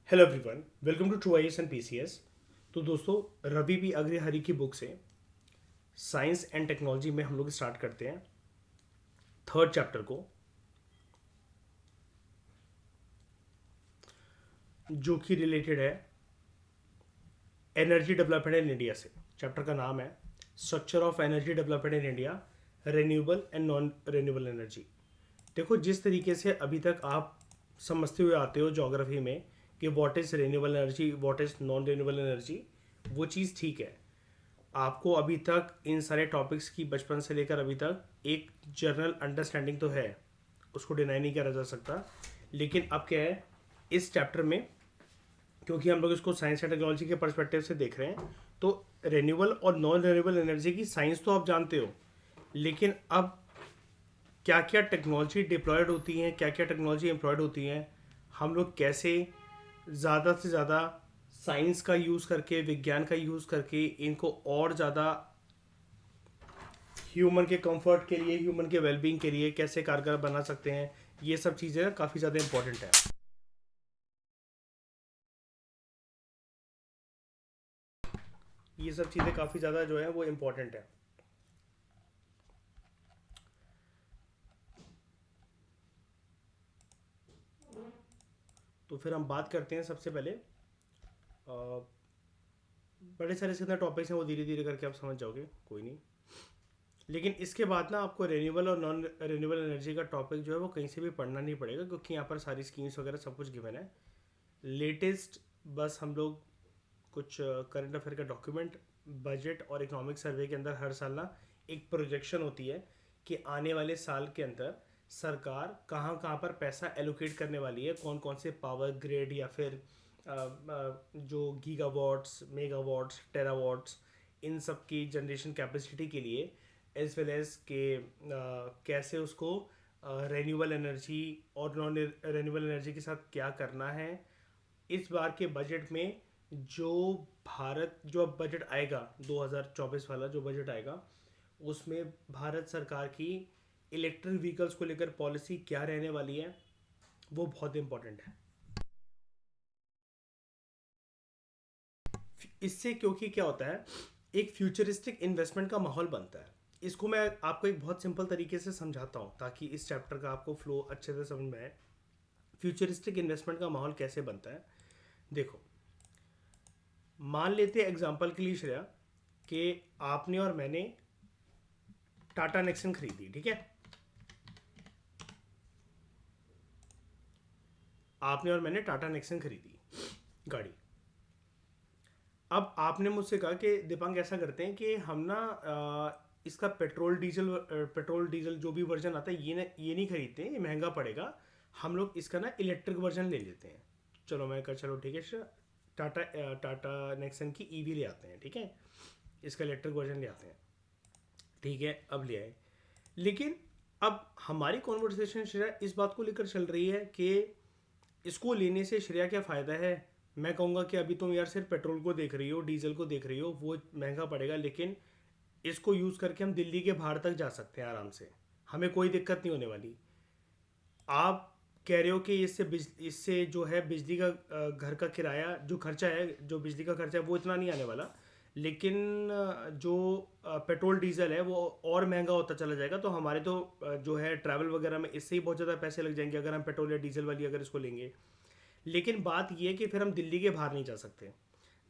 Hello everyone, welcome to true IAS and PCS. तो दोस्तों, Ravi B Agrahari की बुक से साइंस एंड टेक्नोलॉजी में हम लोग स्टार्ट करते हैं थर्ड चैप्टर को, जो कि रिलेटेड है एनर्जी डेवलपमेंट इन इंडिया से। चैप्टर का नाम है structure of energy development in India, renewable and non renewable energy. देखो, जिस तरीके से अभी तक आप समझते हुए आते हो ज्योग्राफी में कि what is renewable energy, what is non renewable energy, वो चीज़ ठीक है। आपको अभी तक इन सारे टॉपिक्स की बचपन से लेकर अभी तक एक जनरल अंडरस्टैंडिंग तो है, उसको डिनाई नहीं करा जा सकता। लेकिन अब क्या है इस चैप्टर में, क्योंकि हम लोग इसको साइंस एंड टेक्नोलॉजी के पर्सपेक्टिव से देख रहे हैं, तो रेन्यूएबल और नॉन रेन्यूएबल एनर्जी की साइंस तो आप जानते हो, लेकिन अब क्या क्या टेक्नोलॉजी डिप्लॉयड होती हैं, क्या क्या टेक्नोलॉजी एम्प्लॉयड होती हैं, हम लोग कैसे ज़्यादा से ज़्यादा साइंस का यूज़ करके, विज्ञान का यूज़ करके इनको और ज़्यादा ह्यूमन के कंफर्ट के लिए, ह्यूमन के वेलबींग के लिए कैसे कारगर बना सकते हैं, ये सब चीज़ें काफ़ी ज़्यादा इंपॉर्टेंट है। ये सब चीज़ें काफ़ी ज़्यादा जो है वो इम्पोर्टेंट है। तो फिर हम बात करते हैं सबसे पहले, बड़े सारे जितने टॉपिक्स हैं वो धीरे धीरे करके आप समझ जाओगे, कोई नहीं। लेकिन इसके बाद ना आपको रेन्यूएबल और नॉन रेन्यूएबल एनर्जी का टॉपिक जो है वो कहीं से भी पढ़ना नहीं पड़ेगा, क्योंकि यहाँ पर सारी स्कीम्स वगैरह सब कुछ गिवन है। लेटेस्ट बस हम लोग कुछ करंट अफेयर का डॉक्यूमेंट, बजट और इकोनॉमिक सर्वे के अंदर हर साल ना एक प्रोजेक्शन होती है कि आने वाले साल के अंदर सरकार कहाँ कहाँ पर पैसा एलोकेट करने वाली है, कौन कौन से पावर ग्रिड या फिर जो गीगावाट्स, मेगावाट्स, टेरावाट्स, इन सब की जनरेशन कैपेसिटी के लिए, एज वेल एज के कैसे उसको रेन्यूएबल एनर्जी और नॉन रेन्यूएबल एनर्जी के साथ क्या करना है। इस बार के बजट में जो जो अब बजट आएगा 2024 वाला जो बजट आएगा, उसमें भारत सरकार की इलेक्ट्रिक व्हीकल्स को लेकर पॉलिसी क्या रहने वाली है, वो बहुत इंपॉर्टेंट है। इससे क्योंकि क्या होता है, एक फ्यूचरिस्टिक इन्वेस्टमेंट का माहौल बनता है। इसको मैं आपको एक बहुत सिंपल तरीके से समझाता हूँ ताकि इस चैप्टर का आपको फ्लो अच्छे से समझ में आए। फ्यूचरिस्टिक इन्वेस्टमेंट का माहौल कैसे बनता है, देखो, मान लेते हैं एग्जांपल के लिए श्रेया कि आपने और मैंने टाटा नेक्सन खरीदी, ठीक है। आपने और मैंने टाटा नेक्सन खरीदी गाड़ी। अब आपने मुझसे कहा कि दीपांक ऐसा करते हैं कि हम ना इसका पेट्रोल डीजल जो भी वर्जन आता है ये नहीं खरीदते हैं, ये महंगा पड़ेगा, हम लोग इसका ना इलेक्ट्रिक वर्जन ले लेते हैं। चलो मैं कहा चलो ठीक है सर, टाटा नेक्सन की ईवी ले आते हैं, ठीक है, इसका इलेक्ट्रिक वर्जन ले आते हैं, ठीक है, अब ले आए। लेकिन अब हमारी कॉन्वर्सेशन श्रेया इस बात को लेकर चल रही है कि इसको लेने से श्रेया क्या फ़ायदा है। मैं कहूँगा कि अभी तुम यार सिर्फ पेट्रोल को देख रही हो, डीजल को देख रही हो, वो महंगा पड़ेगा, लेकिन इसको यूज़ करके हम दिल्ली के बाहर तक जा सकते हैं आराम से, हमें कोई दिक्कत नहीं होने वाली। आप कह रहे हो कि इससे जो है बिजली का घर का किराया जो खर्चा है, जो बिजली का खर्चा है वो इतना नहीं आने वाला, लेकिन जो पेट्रोल डीजल है वो और महंगा होता चला जाएगा, तो हमारे तो जो है ट्रैवल वगैरह में इससे ही बहुत ज़्यादा पैसे लग जाएंगे अगर हम पेट्रोल या डीजल वाली अगर इसको लेंगे। लेकिन बात यह है कि फिर हम दिल्ली के बाहर नहीं जा सकते।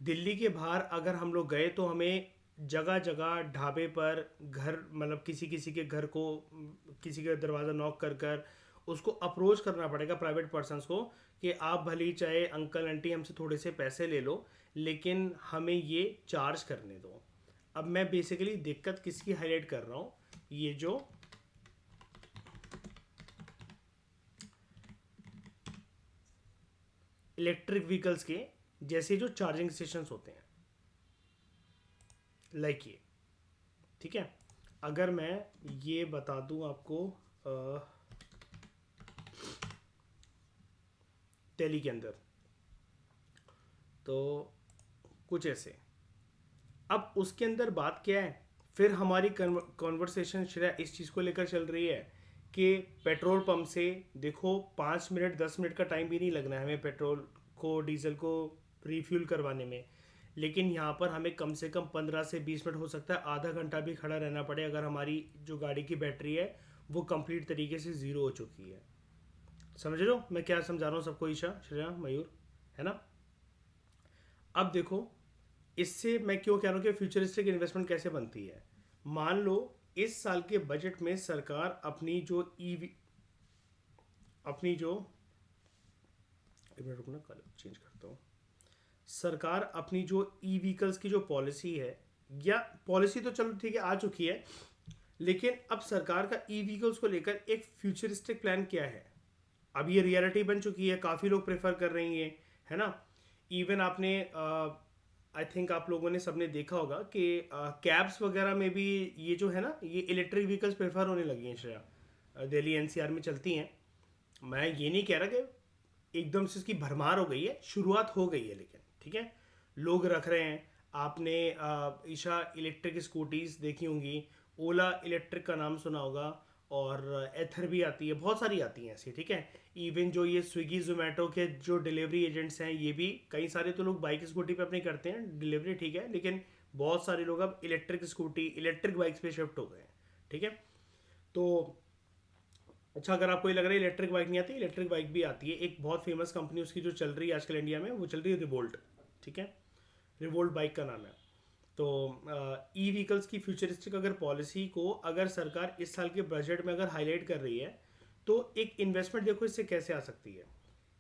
दिल्ली के बाहर अगर हम लोग गए तो हमें जगह जगह ढाबे पर घर, मतलब किसी किसी के घर को, किसी का दरवाज़ा नॉक कर कर उसको अप्रोच करना पड़ेगा, प्राइवेट पर्सनस को, कि आप भले ही चाहे अंकल आंटी हमसे थोड़े से पैसे ले लो, लेकिन हमें ये चार्ज करने दो। अब मैं बेसिकली दिक्कत किसकी हाईलाइट कर रहा हूँ, ये जो इलेक्ट्रिक व्हीकल्स के जैसे जो चार्जिंग स्टेशंस होते हैं, लाइक ये, ठीक है। अगर मैं ये बता दूं आपको, दिल्ली के अंदर तो कुछ ऐसे, अब उसके अंदर बात क्या है, फिर हमारी कॉन्वर्सेशन श्रेया इस चीज़ को लेकर चल रही है कि पेट्रोल पंप से देखो 5 मिनट 10 मिनट का टाइम भी नहीं लगना है हमें पेट्रोल डीजल को रिफ्यूल करवाने में, लेकिन यहाँ पर हमें कम से कम 15 से 20 मिनट, हो सकता है आधा घंटा भी खड़ा रहना पड़े अगर हमारी जो गाड़ी की बैटरी है वो कंप्लीट तरीके से ज़ीरो हो चुकी है। समझ रहे हो मैं क्या समझा रहा हूँ सबको? ईशा, श्रेया, मयूर, है ना? अब देखो, इससे मैं क्यों कह रहा हूँ कि फ्यूचरिस्टिक इन्वेस्टमेंट कैसे बनती है। मान लो इस साल के बजट में सरकार अपनी जो ईवी अपनी जो एक मिनट रुकना, कल चेंज करता हूँ। सरकार अपनी जो ई व्हीकल्स की जो पॉलिसी है, या पॉलिसी तो चलो ठीक है आ चुकी है, लेकिन अब सरकार का ई व्हीकल्स को लेकर एक फ्यूचरिस्टिक प्लान क्या है, अब ये रियलिटी बन चुकी है, काफ़ी लोग प्रेफर कर रहे हैं, है ना? इवन आपने आई थिंक आप लोगों ने सबने देखा होगा कि कैब्स वगैरह में भी ये जो है ना, ये इलेक्ट्रिक व्हीकल्स प्रेफर होने लगी हैं श्रेया, दिल्ली एनसीआर में चलती हैं। मैं ये नहीं कह रहा कि एकदम से इसकी भरमार हो गई है, शुरुआत हो गई है, लेकिन ठीक है, लोग रख रहे हैं। आपने ईशा इलेक्ट्रिक स्कूटीज देखी होंगी, ओला इलेक्ट्रिक का नाम सुना होगा, और एथर भी आती है, बहुत सारी आती हैं ऐसी, ठीक है। इवन जो ये स्विगी जोमेटो के जो डिलीवरी एजेंट्स हैं, ये भी कई सारे तो लोग बाइक स्कूटी पे अपनी करते हैं डिलीवरी, ठीक है, लेकिन बहुत सारे लोग अब इलेक्ट्रिक स्कूटी इलेक्ट्रिक बाइक्स पे शिफ्ट हो गए हैं, ठीक है। तो अच्छा, अगर आपको ये लग रहा है इलेक्ट्रिक बाइक नहीं आती, इलेक्ट्रिक बाइक भी आती है। एक बहुत फेमस कंपनी उसकी जो चल रही है आजकल इंडिया में, वो चल रही है रिवोल्ट, ठीक है, रिवोल्ट बाइक का नाम है। तो ई व्हीकल्स की फ्यूचरिस्टिक अगर पॉलिसी को अगर सरकार इस साल के बजट में अगर हाईलाइट कर रही है, तो एक इन्वेस्टमेंट देखो इससे कैसे आ सकती है।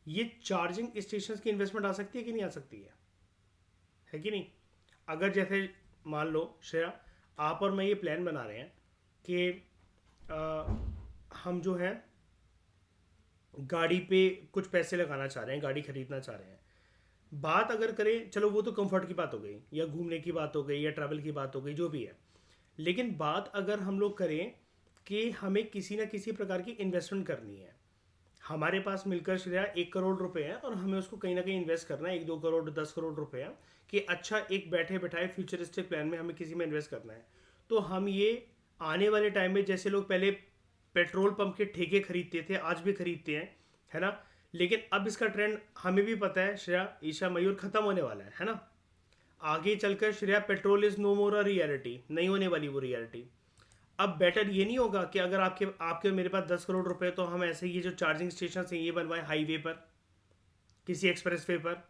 ये चार्जिंग स्टेशन की इन्वेस्टमेंट आ सकती है कि नहीं आ सकती है कि नहीं? अगर जैसे मान लो श्रेया, आप और मैं ये प्लान बना रहे हैं कि हम जो है गाड़ी पे कुछ पैसे लगाना चाह रहे हैं, गाड़ी खरीदना चाह रहे हैं। बात अगर करें, चलो वो तो कंफर्ट की बात हो गई, या घूमने की बात हो गई, या ट्रैवल की बात हो गई, जो भी है। लेकिन बात अगर हम लोग करें कि हमें किसी ना किसी प्रकार की इन्वेस्टमेंट करनी है, हमारे पास मिलकर श्रेया 1 करोड़ रुपए है और हमें उसको कहीं ना कहीं इन्वेस्ट करना है, 1-2 करोड़ 10 करोड़ रुपए है, कि अच्छा एक बैठे बैठाए फ्यूचरिस्टिक प्लान में हमें किसी में इन्वेस्ट करना है। तो हम ये आने वाले टाइम में, जैसे लोग पहले पेट्रोल पंप के ठेके खरीदते थे, आज भी खरीदते हैं, है ना, लेकिन अब इसका ट्रेंड हमें भी पता है श्रेया, ईशा, मयूर, खत्म होने वाला है ना? आगे चलकर श्रेया petrol is no more a reality, नहीं होने वाली वो रियलिटी। अब बेटर ये नहीं होगा कि अगर आपके आपके मेरे पास 10 करोड़ रुपए, तो हम ऐसे ये जो चार्जिंग स्टेशन है ये बनवाएं हाईवे पर, किसी एक्सप्रेस वे पर,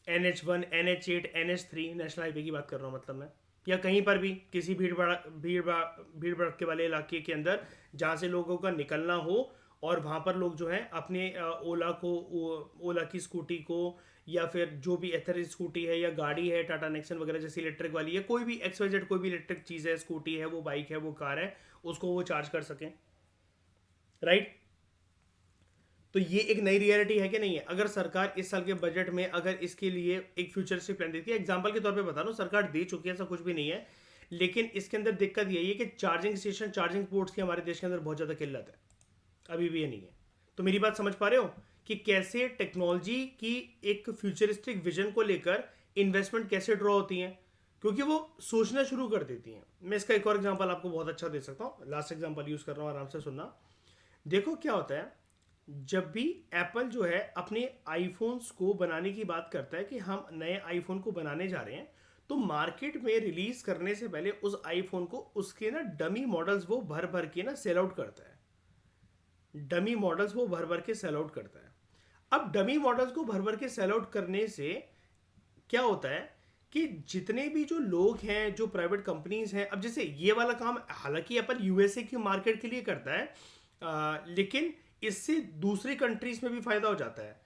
NH1 NH8 NH3, national highway की बात कर रहा हूँ मतलब मैं, या कहीं पर भी किसी भीड़ भड़के वाले इलाके के अंदर जहाँ से लोगों का निकलना हो, और वहाँ पर लोग जो है अपने ओला की स्कूटी को, या फिर जो भी एथर स्कूटी है या गाड़ी है टाटा नेक्सन वगैरह जैसी इलेक्ट्रिक वाली है, कोई भी XYZ कोई भी इलेक्ट्रिक चीज़ है, स्कूटी है, वो बाइक है, वो कार है, उसको वो चार्ज कर सकें, राइट? तो ये एक नई रियलिटी है कि नहीं है? अगर सरकार इस साल के बजट में अगर इसके लिए एक फ्यूचरिस्टिक प्लान देती है, एग्जांपल के तौर पे बता रहा हूँ, सरकार दे चुकी है, ऐसा कुछ भी नहीं है, लेकिन इसके अंदर दिक्कत यही है कि चार्जिंग स्टेशन, चार्जिंग पोर्ट्स की हमारे देश के अंदर बहुत ज़्यादा किल्लत है, अभी भी ये नहीं है। तो मेरी बात समझ पा रहे हो कि कैसे टेक्नोलॉजी की एक फ्यूचरिस्टिक विजन को लेकर इन्वेस्टमेंट कैसे ड्रॉ होती हैं, क्योंकि वो सोचना शुरू कर देती हैं। मैं इसका एक और एग्जांपल आपको बहुत अच्छा दे सकता हूँ, लास्ट एग्जांपल यूज़ कर रहा हूँ, आराम से सुनना। देखो क्या होता है, जब भी एप्पल जो है अपने आईफोन्स को बनाने की बात करता है कि हम नए आईफोन को बनाने जा रहे हैं, तो मार्केट में रिलीज करने से पहले उस आईफोन को उसके ना डमी मॉडल्स वो भर भर के ना सेल आउट करता है, डमी मॉडल्स वो भर भर के सेल आउट करता है। अब डमी मॉडल्स को भर भर के सेल आउट करने से क्या होता है कि जितने भी जो लोग हैं, जो प्राइवेट कंपनीज हैं, अब जैसे ये वाला काम हालांकि एप्पल यूएसए की मार्केट के लिए करता है, लेकिन इससे दूसरी कंट्रीज में भी फायदा हो जाता है।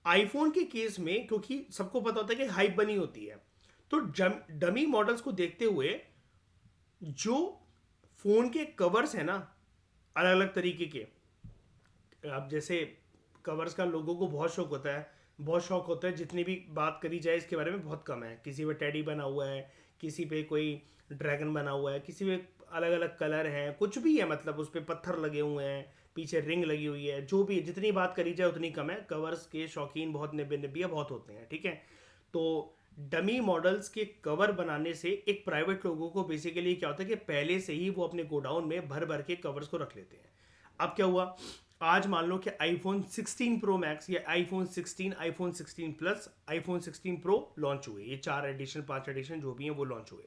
आईफोन के केस में क्योंकि सबको पता होता है कि हाइप बनी होती है, तो डमी मॉडल्स को देखते हुए जो फोन के कवर्स है ना, अलग अलग तरीके के, अब जैसे कवर्स का लोगों को बहुत शौक होता है, बहुत शौक होता है, जितनी भी बात करी जाए इसके बारे में बहुत कम है। किसी पे टेडी बना हुआ है, किसी पे कोई ड्रैगन बना हुआ है, किसी पे अलग अलग कलर हैं, कुछ भी है, मतलब उस पर पत्थर लगे हुए हैं, पीछे रिंग लगी हुई है, जो भी, जितनी बात करी जाए उतनी कम है। कवर्स के शौकीन बहुत निब्बे निब्बिया बहुत होते हैं, ठीक है। तो डमी मॉडल्स के कवर बनाने से एक प्राइवेट लोगों को बेसिकली क्या होता है कि पहले से ही वो अपने गोडाउन में भर भर के कवर्स को रख लेते हैं। अब क्या हुआ, आज मान लो कि आईफोन 16 प्रो मैक्स या iPhone 16, iPhone 16 plus, iPhone 16 pro launch हुए, ये 4 एडिशन 5 एडिशन जो भी हैं वो लॉन्च हुए।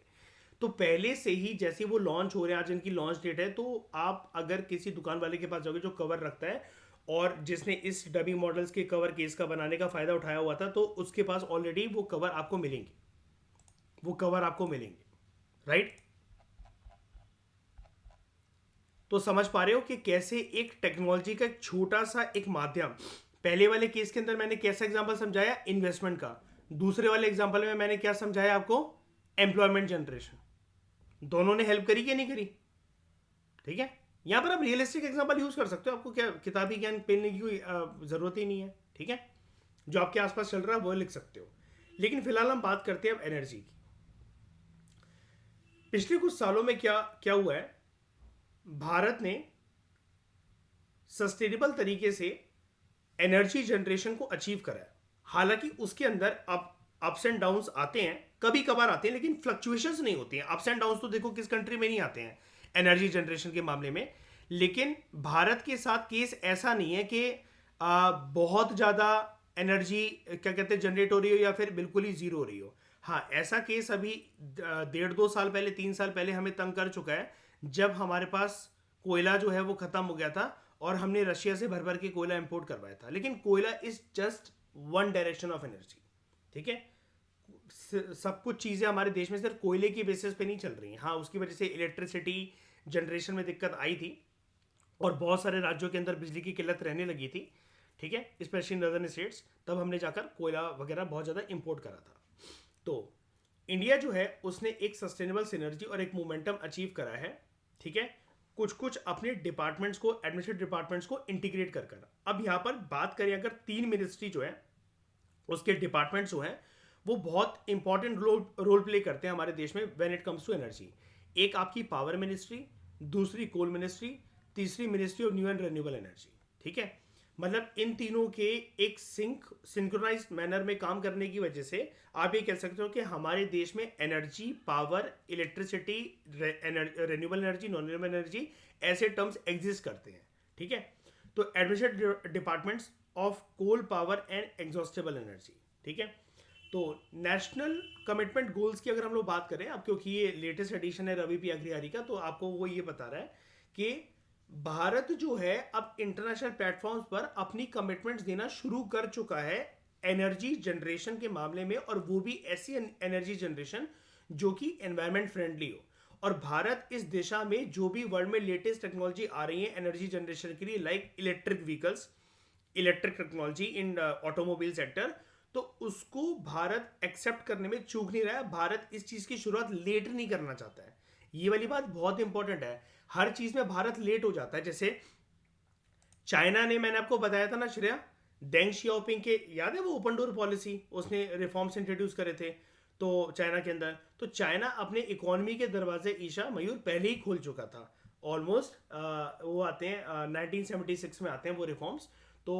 तो पहले से ही जैसे वो लॉन्च हो रहे हैं, आज इनकी लॉन्च डेट है, तो आप अगर किसी दुकान वाले के पास जाओगे जो कवर रखता है और जिसने इस डमी मॉडल्स के कवर केस का बनाने का फ़ायदा उठाया हुआ था, तो उसके पास ऑलरेडी वो कवर आपको मिलेंगे, वो कवर आपको मिलेंगे, राइट। तो समझ पा रहे हो कि कैसे एक टेक्नोलॉजी का एक छोटा सा एक माध्यम, पहले वाले केस के अंदर मैंने कैसा एग्जांपल समझाया इन्वेस्टमेंट का, दूसरे वाले एग्जांपल में मैंने क्या समझाया आपको, एम्प्लॉयमेंट जनरेशन। दोनों ने हेल्प करी कि नहीं करी, ठीक है। यहां पर आप रियलिस्टिक एग्जांपल यूज कर सकते हो, आपको क्या किताबी ज्ञान पेलने की जरूरत ही नहीं है, ठीक है। जो आपके आसपास चल रहा है वो लिख सकते हो। लेकिन फिलहाल हम बात करते हैं अब एनर्जी की। पिछले कुछ सालों में क्या क्या हुआ है, भारत ने सस्टेनेबल तरीके से एनर्जी जनरेशन को अचीव करा है। हालांकि उसके अंदर अप्स एंड डाउन्स आते हैं, कभी कभार आते हैं, लेकिन फ्लक्चुएशंस नहीं होती हैं। अप्स एंड डाउन्स तो देखो किस कंट्री में नहीं आते हैं एनर्जी जनरेशन के मामले में। लेकिन भारत के साथ केस ऐसा नहीं है कि बहुत ज़्यादा एनर्जी क्या कहते हैं जनरेट हो रही हो या फिर बिल्कुल ही जीरो हो रही हो। हाँ, ऐसा केस अभी 1.5-2 साल पहले, 3 साल पहले हमें तंग कर चुका है, जब हमारे पास कोयला जो है वो खत्म हो गया था और हमने रशिया से भर भर के कोयला इंपोर्ट करवाया था। लेकिन कोयला is just one direction of energy, ठीक है। सब कुछ चीज़ें हमारे देश में सिर्फ कोयले की बेसिस पे नहीं चल रही हैं। हाँ, उसकी वजह से इलेक्ट्रिसिटी जनरेशन में दिक्कत आई थी और बहुत सारे राज्यों के अंदर बिजली की किल्लत रहने लगी थी, ठीक है, स्पेशली नदर्न स्टेट्स। तब हमने जाकर कोयला वगैरह बहुत ज़्यादा इंपोर्ट करा था। तो इंडिया जो है उसने एक सस्टेनेबल सिनर्जी और एक मोमेंटम अचीव करा है, ठीक है, कुछ कुछ अपने डिपार्टमेंट्स को, एडमिनिस्ट्रेटिव डिपार्टमेंट्स को इंटीग्रेट कर कर। अब यहाँ पर बात करें अगर 3 मिनिस्ट्री जो है उसके डिपार्टमेंट्स जो हैं वो बहुत इंपॉर्टेंट रोल प्ले करते हैं हमारे देश में when it comes to energy. एक आपकी पावर मिनिस्ट्री, दूसरी कोल मिनिस्ट्री, तीसरी ministry of new and renewable energy, ठीक है। मतलब इन तीनों के एक सिंक्रोनाइज्ड मैनर में काम करने की वजह से आप ये कह सकते हो कि हमारे देश में energy, power, electricity, renewable energy, non renewable energy ऐसे टर्म्स एग्जिस्ट करते हैं, ठीक है। तो administrative departments of coal, power and exhaustible energy, ठीक है। तो नेशनल कमिटमेंट गोल्स की अगर हम लोग बात करें, अब क्योंकि ये लेटेस्ट एडिशन है रवि पी अग्रवाल का, तो आपको वो ये बता रहा है कि भारत जो है अब इंटरनेशनल प्लेटफॉर्म्स पर अपनी कमिटमेंट्स देना शुरू कर चुका है एनर्जी जनरेशन के मामले में, और वो भी ऐसी एनर्जी जनरेशन जो कि एनवायरमेंट फ्रेंडली हो। और भारत इस दिशा में जो भी वर्ल्ड में लेटेस्ट टेक्नोलॉजी आ रही है एनर्जी जनरेशन के लिए, like electric vehicles, electric technology in automobile sector, तो उसको भारत एक्सेप्ट करने में चूक नहीं रहा है। भारत इस चीज़ की शुरुआत लेट नहीं करना चाहता है। ये वाली बात बहुत इंपॉर्टेंट है। हर चीज़ में भारत लेट हो जाता है। जैसे चाइना ने, मैंने आपको बताया था ना श्रेया, डेंग शियाओपिंग के, याद है वो ओपन डोर पॉलिसी, उसने रिफॉर्म्स इंट्रोड्यूस करे थे तो चाइना के अंदर। तो चाइना अपने इकोनॉमी के दरवाजे ईशा मयूर पहले ही खोल चुका था ऑलमोस्ट। वो आते हैं 1976 में आते हैं वो रिफॉर्म्स। तो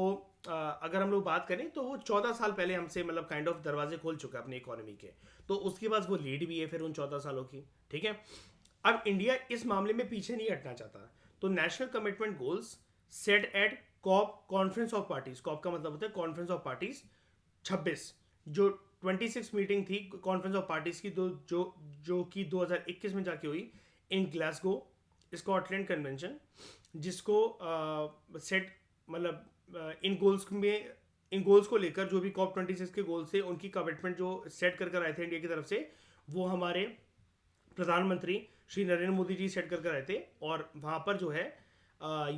अगर हम लोग बात करें तो वो 14 साल पहले हमसे मतलब काइंड ऑफ दरवाजे खोल चुका है अपनी इकोनॉमी के। तो उसके बाद वो लीड भी है फिर उन 14 सालों की, ठीक है। अब इंडिया इस मामले में पीछे नहीं हटना चाहता। तो national commitment goals set at COP, conference of parties, COP का मतलब होता है कॉन्फ्रेंस ऑफ पार्टीज 26, जो 26 मीटिंग थी कॉन्फ्रेंस ऑफ पार्टीज की, जो कि 2021 में जाके हुई इन ग्लासगो, स्कॉटलैंड कन्वेंशन, जिसको सेट मतलब इन गोल्स को लेकर जो भी कॉप 26 के गोल्स थे उनकी कमिटमेंट जो सेट कर आए थे इंडिया की तरफ से, वो हमारे प्रधानमंत्री श्री नरेंद्र मोदी जी सेट कर आए थे। और वहाँ पर जो है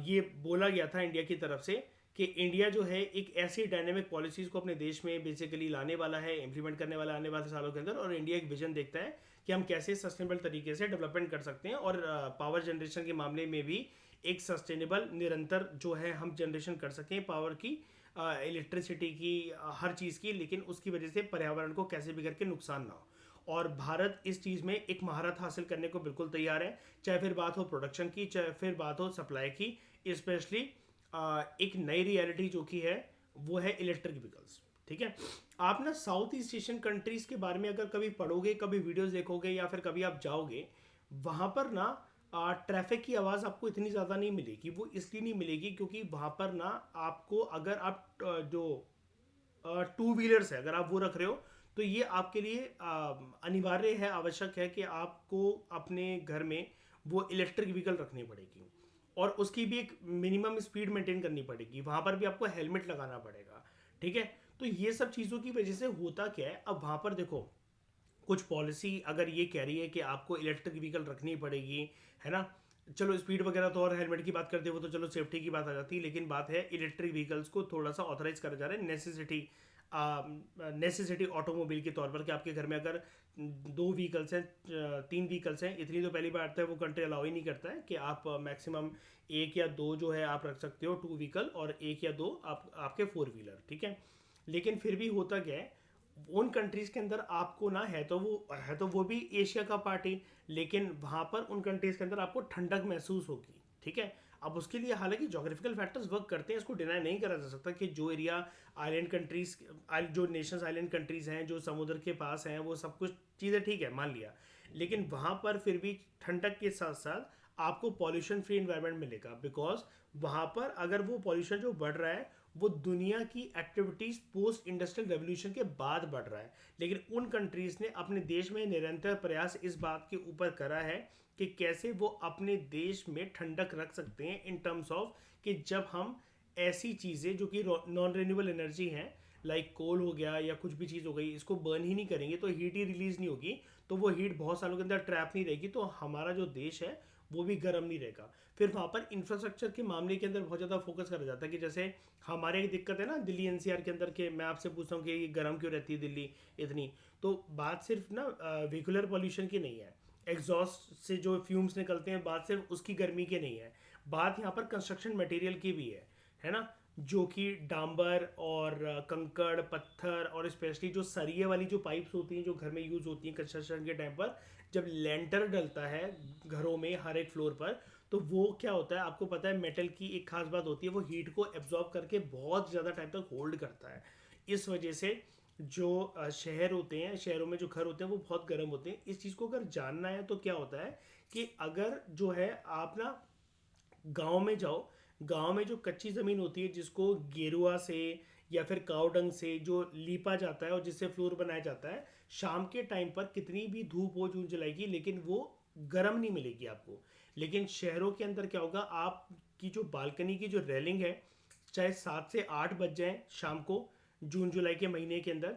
ये बोला गया था इंडिया की तरफ से कि इंडिया जो है एक ऐसी डायनेमिक पॉलिसीज़ को अपने देश में बेसिकली लाने वाला है, इम्प्लीमेंट करने वाला आने वाले सालों के अंदर। और इंडिया एक विजन देखता है कि हम कैसे सस्टेनेबल तरीके से डेवलपमेंट कर सकते हैं और पावर जनरेशन के मामले में भी एक सस्टेनेबल निरंतर जो है हम जनरेशन कर सकें पावर की, इलेक्ट्रिसिटी की, हर चीज़ की, लेकिन उसकी वजह से पर्यावरण को कैसे भी करके नुकसान ना हो। और भारत इस चीज़ में एक महारत हासिल करने को बिल्कुल तैयार है, चाहे फिर बात हो प्रोडक्शन की, चाहे फिर बात हो सप्लाई की। स्पेशली एक नई रियलिटी जो कि है वो है इलेक्ट्रिक व्हीकल्स, ठीक है। आप ना साउथ ईस्ट एशियन कंट्रीज़ के बारे में अगर कभी पढ़ोगे, कभी वीडियोस देखोगे या फिर कभी आप जाओगे वहाँ पर ना, ट्रैफिक की आवाज़ आपको इतनी ज़्यादा नहीं मिलेगी। वो इसलिए नहीं मिलेगी क्योंकि वहाँ पर ना आपको, अगर आप जो टू व्हीलर्स है अगर आप वो रख रहे हो, तो ये आपके लिए अनिवार्य है, आवश्यक है कि आपको अपने घर में वो इलेक्ट्रिक व्हीकल रखनी पड़ेगी, और उसकी भी एक मिनिमम स्पीड मेंटेन करनी पड़ेगी। वहाँ पर भी आपको हेलमेट लगाना पड़ेगा। ठीक है। तो ये सब चीज़ों की वजह से होता क्या है, अब वहाँ पर देखो, कुछ पॉलिसी अगर ये कह रही है कि आपको इलेक्ट्रिक व्हीकल रखनी पड़ेगी, है ना, चलो स्पीड वगैरह तो, और हेलमेट की बात करते हो तो चलो सेफ्टी की बात आ जाती है, लेकिन बात है इलेक्ट्रिक व्हीकल्स को थोड़ा सा ऑथराइज करा जा रहा है नेसेसिटी ऑटोमोबाइल के तौर पर, कि आपके घर में अगर दो व्हीकल्स हैं, तीन व्हीकल्स हैं, इतनी तो पहली बात है वो कंट्री अलाउ ही नहीं करता है कि आप मैक्सिमम एक या दो जो है आप रख सकते हो टू व्हीकल, और एक या दो आप आपके फोर व्हीलर। ठीक है। लेकिन फिर भी होता क्या है, उन कंट्रीज के अंदर आपको ना, है तो वो भी एशिया का पार्ट ही, लेकिन वहां पर उन कंट्रीज के अंदर आपको ठंडक महसूस होगी। ठीक है। अब उसके लिए हालांकि जोग्राफिकल फैक्टर्स वर्क करते हैं, इसको डिनाई नहीं करा जा सकता कि जो एरिया आइलैंड कंट्रीज, जो नेशंस आइलैंड कंट्रीज हैं, जो समुद्र के पास हैं, वो सब कुछ चीज़ें ठीक है, मान लिया, लेकिन वहां पर फिर भी ठंडक के साथ साथ आपको पॉल्यूशन फ्री इन्वायरमेंट मिलेगा, बिकॉज वहां पर अगर वो पॉल्यूशन जो बढ़ रहा है वो दुनिया की एक्टिविटीज पोस्ट इंडस्ट्रियल रेवोल्यूशन के बाद बढ़ रहा है, लेकिन उन कंट्रीज ने अपने देश में निरंतर प्रयास इस बात के ऊपर करा है कि कैसे वो अपने देश में ठंडक रख सकते हैं, इन टर्म्स ऑफ कि जब हम ऐसी चीज़ें जो कि नॉन रिन्यूएबल एनर्जी हैं, लाइक कोल हो गया या कुछ भी चीज़ हो गई, इसको बर्न ही नहीं करेंगे तो हीट ही रिलीज नहीं होगी, तो वो हीट बहुत सालों के अंदर ट्रैप नहीं रहेगी, तो हमारा जो देश है वो भी गर्म नहीं रहेगा। फिर वहाँ पर इंफ्रास्ट्रक्चर के मामले के अंदर बहुत ज़्यादा फोकस करा जाता है, कि जैसे हमारे एक दिक्कत है ना दिल्ली एनसीआर के अंदर के, मैं आपसे पूछता हूँ कि ये गर्म क्यों रहती है दिल्ली इतनी, तो बात सिर्फ ना व्हीकुलर पॉल्यूशन की नहीं है, एग्जॉस्ट से जो फ्यूम्स निकलते हैं, बात सिर्फ उसकी गर्मी की नहीं है, बात यहाँ पर कंस्ट्रक्शन मटेरियल की भी है ना, जो कि डांबर और कंकड़ पत्थर, और स्पेशली जो सरिये वाली जो पाइप्स होती हैं जो घर में यूज़ होती हैं कंस्ट्रक्शन के टाइम पर, जब लेंटर डलता है घरों में हर एक फ्लोर पर, तो वो क्या होता है आपको पता है, मेटल की एक खास बात होती है, वो हीट को एब्जॉर्ब करके बहुत ज़्यादा टाइम तक होल्ड करता है। इस वजह से जो शहर होते हैं, शहरों में जो घर होते हैं वो बहुत गर्म होते हैं। इस चीज़ को अगर जानना है तो क्या होता है कि अगर जो है आप ना गांव में जाओ, गांव में जो कच्ची ज़मीन होती है जिसको गेरुआ से या फिर कावडंग से जो लीपा जाता है और जिससे फ्लोर बनाया जाता है, शाम के टाइम पर कितनी भी धूप हो जून जुलाई की, लेकिन वो गर्म नहीं मिलेगी आपको। लेकिन शहरों के अंदर क्या होगा, आपकी जो बालकनी की जो रेलिंग है, चाहे 7 से 8 बज जाए शाम को, जून जुलाई के महीने के अंदर,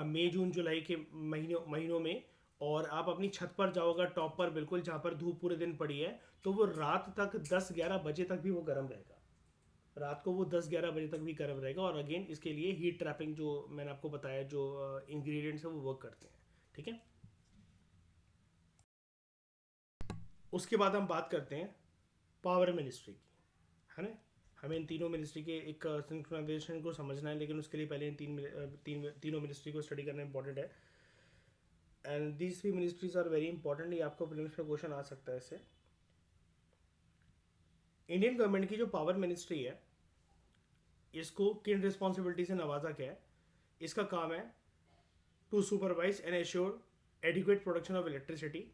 मई जून जुलाई के महीनों महीनों में, और आप अपनी छत पर जाओगे टॉप पर बिल्कुल जहाँ पर धूप पूरे दिन पड़ी है, तो वो रात तक 10-11 बजे तक भी वो गर्म रहेगा। रात को वो 10-11 बजे तक भी गर्म रहेगा, और अगेन इसके लिए हीट ट्रैपिंग जो मैंने आपको बताया, जो इंग्रेडिएंट्स है वो वर्क करते हैं। ठीक है। उसके बाद हम बात करते हैं पावर मिनिस्ट्री की, है ना। हमें इन तीनों मिनिस्ट्री के एक सिंक्रोनाइजेशन को समझना है, लेकिन उसके लिए पहले इन तीनों मिनिस्ट्री को स्टडी करना इंपॉर्टेंट है। And these three ministries are very important, ये आपको प्रीलिम्स में क्वेश्चन आ सकता है इससे। इंडियन गवर्नमेंट की जो पावर मिनिस्ट्री है, इसको किन रिस्पॉन्सिबिलिटी से नवाजा गया है। इसका काम है to supervise and assure adequate production of electricity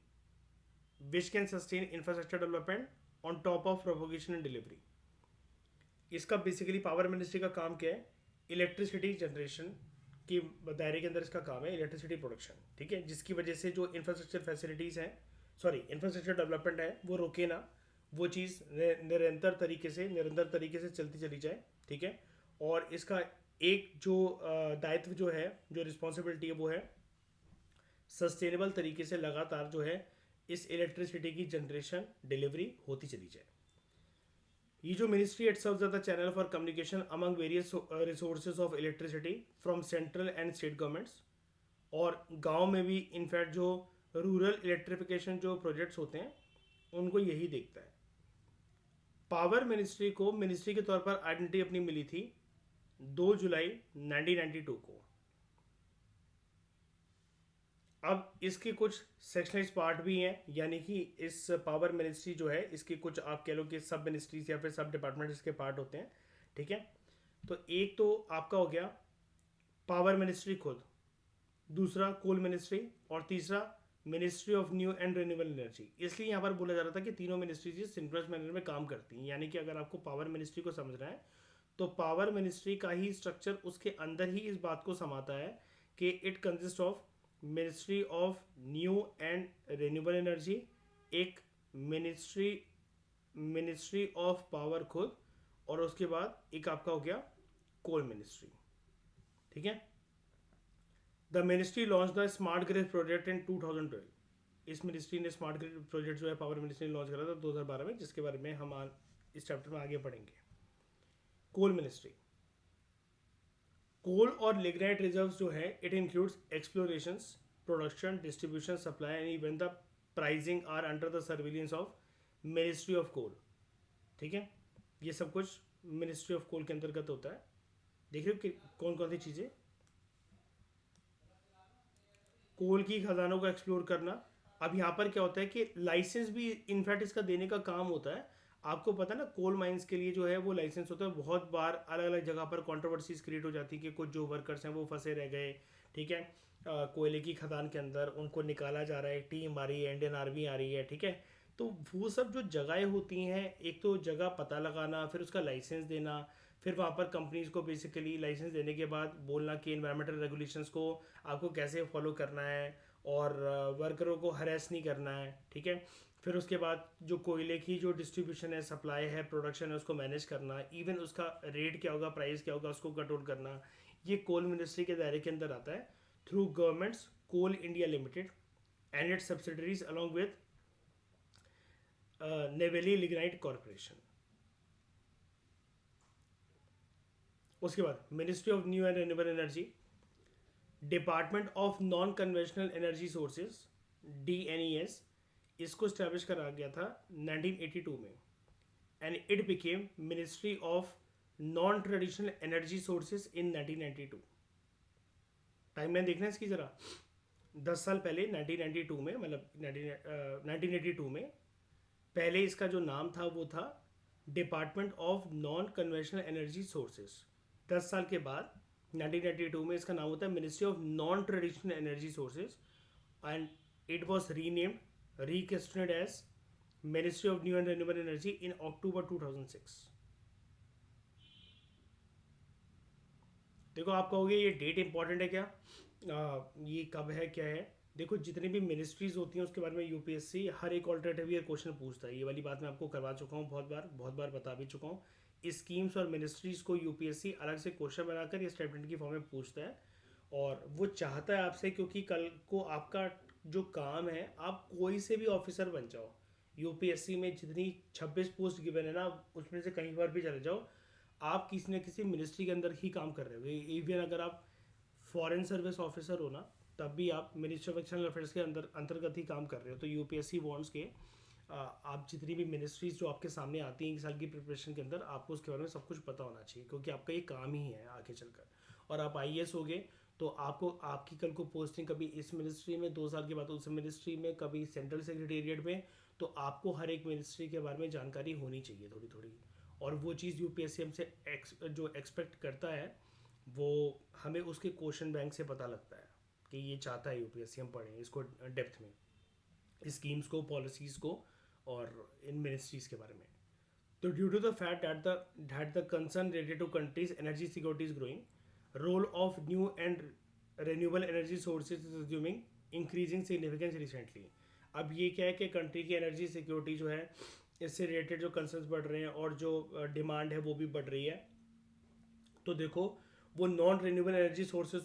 which can sustain infrastructure development on top of propagation and delivery. इसका बेसिकली पावर मिनिस्ट्री का काम क्या है, इलेक्ट्रिसिटी जनरेशन की दायरे के अंदर इसका काम है इलेक्ट्रिसिटी प्रोडक्शन। ठीक है। जिसकी वजह से जो इंफ्रास्ट्रक्चर फैसिलिटीज़ हैं, सॉरी इंफ्रास्ट्रक्चर डेवलपमेंट है, वो रुके ना, वो चीज़ निरंतर तरीके से चलती चली जाए। ठीक है। और इसका एक जो दायित्व जो है, जो रिस्पॉन्सिबिलिटी है, वो है सस्टेनेबल तरीके से लगातार जो है इस इलेक्ट्रिसिटी की जनरेशन डिलीवरी होती चली जाए। ये जो ministry it serves as the channel for communication among various resources of electricity from central and state governments, और गांव में भी इनफैक्ट जो रूरल इलेक्ट्रिफिकेशन जो प्रोजेक्ट्स होते हैं उनको यही देखता है। पावर मिनिस्ट्री को मिनिस्ट्री के तौर पर आइडेंटिटी अपनी मिली थी 2 जुलाई 1992 को। अब इसके कुछ सेक्शनलाइज पार्ट भी हैं, यानी कि इस पावर मिनिस्ट्री जो है इसके कुछ आप कह लो कि सब मिनिस्ट्रीज या फिर सब डिपार्टमेंट इसके पार्ट होते हैं। ठीक है। तो एक तो आपका हो गया पावर मिनिस्ट्री खुद, दूसरा कोल मिनिस्ट्री, और तीसरा ministry of new and renewable energy. इसलिए यहाँ पर बोला जा रहा था कि तीनों मिनिस्ट्रीज सिंक्रोनस मैनर में काम करती हैं, यानी कि अगर आपको पावर मिनिस्ट्री को समझना है तो पावर मिनिस्ट्री का ही स्ट्रक्चर उसके अंदर ही इस बात को समाता है कि it consist of ministry of new and renewable energy, एक मिनिस्ट्री मिनिस्ट्री ऑफ पावर खुद, और उसके बाद एक आपका हो गया कोल मिनिस्ट्री। ठीक है। The ministry launch the smart grid project in 2012। इस मिनिस्ट्री ने स्मार्ट ग्रिड प्रोजेक्ट जो है पावर मिनिस्ट्री ने लॉन्च करा था 2012 में, जिसके बारे में हम इस चैप्टर में आगे पढ़ेंगे। कोल मिनिस्ट्री, कोल और लिग्नाइट रिजर्व्स जो है it includes explorations, production, distribution, supply and even the pricing are under the surveillance of ministry of coal. ठीक है, ये सब कुछ मिनिस्ट्री ऑफ कोल के अंतर्गत होता है। देख रहे हो कि कौन कौन सी चीज़ें, कोल की खजानों को एक्सप्लोर करना। अब यहाँ पर क्या होता है कि लाइसेंस भी इनफैक्ट इसका देने का काम होता है। आपको पता है ना, कोल माइंस के लिए जो है वो लाइसेंस होता है। बहुत बार अलग अलग जगह पर कंट्रोवर्सीज क्रिएट हो जाती है कि कुछ जो वर्कर्स हैं वो फंसे रह गए। ठीक है, कोयले की खदान के अंदर उनको निकाला जा रहा है, टीम आ रही है, इंडियन आर्मी आ रही है। ठीक है, तो वो सब जो जगहें होती हैं, एक तो जगह पता लगाना, फिर उसका लाइसेंस देना, फिर वहाँ पर कंपनीज को बेसिकली लाइसेंस देने के बाद बोलना कि इन्वायरमेंटल रेगुलेशंस को आपको कैसे फॉलो करना है और वर्करों को हरेस नहीं करना है। ठीक है, फिर उसके बाद जो कोयले की जो डिस्ट्रीब्यूशन है, सप्लाई है, प्रोडक्शन है, उसको मैनेज करना, इवन उसका रेट क्या होगा, प्राइस क्या होगा, उसको कंट्रोल करना, ये कोल मिनिस्ट्री के दायरे के अंदर आता है through governments coal India limited and its subsidiaries along with Neyveli lignite corporation. उसके बाद ministry of new and renewable energy, department of non conventional energy sources, DNES, इसको स्टैब्लिश करा गया था 1982 में and it became ministry of non traditional energy sources in 1992। Timeline देखना है इसकी ज़रा। 10 साल पहले 1992 में, मतलब 1982 में पहले इसका जो नाम था वो था department of non conventional energy sources. 10 साल के बाद 1992 में इसका नाम होता है ministry of non traditional energy sources and it was renamed, requested as ministry of new and renewable energy in October 2006। देखो, आप कहोगे ये डेट इंपॉर्टेंट है क्या, ये कब है, क्या है। देखो, जितनी भी मिनिस्ट्रीज होती हैं उसके बारे में UPSC हर एक ऑल्टरनेटिव ईयर क्वेश्चन पूछता है। ये वाली बात मैं आपको करवा चुका हूँ, बहुत बार बता भी चुका हूँ। स्कीम्स और मिनिस्ट्रीज को UPSC अलग से क्वेश्चन बनाकर ये स्टेटमेंट की फॉर्म में पूछता है, और वो चाहता है आपसे, क्योंकि कल को आपका जो काम है, आप कोई से भी ऑफिसर बन जाओ, UPSC में जितनी 26 पोस्ट गिवन है ना, उसमें से कहीं पर भी चले जाओ, आप किसी न किसी मिनिस्ट्री के अंदर ही काम कर रहे हो। इवन अगर आप फॉरेन सर्विस ऑफिसर हो ना, तब भी आप मिनिस्ट्री ऑफ एक्सटर्नल अफेयर्स के अंतर्गत ही काम कर रहे हो। तो UPSC वांट्स के आप जितनी भी मिनिस्ट्रीज जो आपके सामने आती हैं एक साल की प्रिपरेशन के अंदर, आपको उसके बारे में सब कुछ पता होना चाहिए, क्योंकि आपका ये काम ही है आगे चलकर। और आप IAS हो गए तो आपको आपकी कल को पोस्टिंग कभी इस मिनिस्ट्री में, 2 साल के बाद उस मिनिस्ट्री में, कभी सेंट्रल सेक्रेटेरिएट में, तो आपको हर एक मिनिस्ट्री के बारे में जानकारी होनी चाहिए थोड़ी थोड़ी। और वो चीज़ UPSC हमसे जो एक्सपेक्ट करता है, वो हमें उसके क्वेश्चन बैंक से पता लगता है कि ये चाहता है UPSC हम पढ़ें इसको डेप्थ में, स्कीम्स को, पॉलिसीज़ को और इन मिनिस्ट्रीज़ के बारे में। तो due to the fact that the concern related to countries energy security is growing, role of new and renewable energy sources is assuming increasing significance recently. अब ये क्या है कि कंट्री की एनर्जी सिक्योरिटी जो है, इससे रिलेटेड जो कंसर्न्स बढ़ रहे हैं और जो डिमांड है वो भी बढ़ रही है। तो देखो, वो नॉन रिन्यूएबल एनर्जी सोर्सेज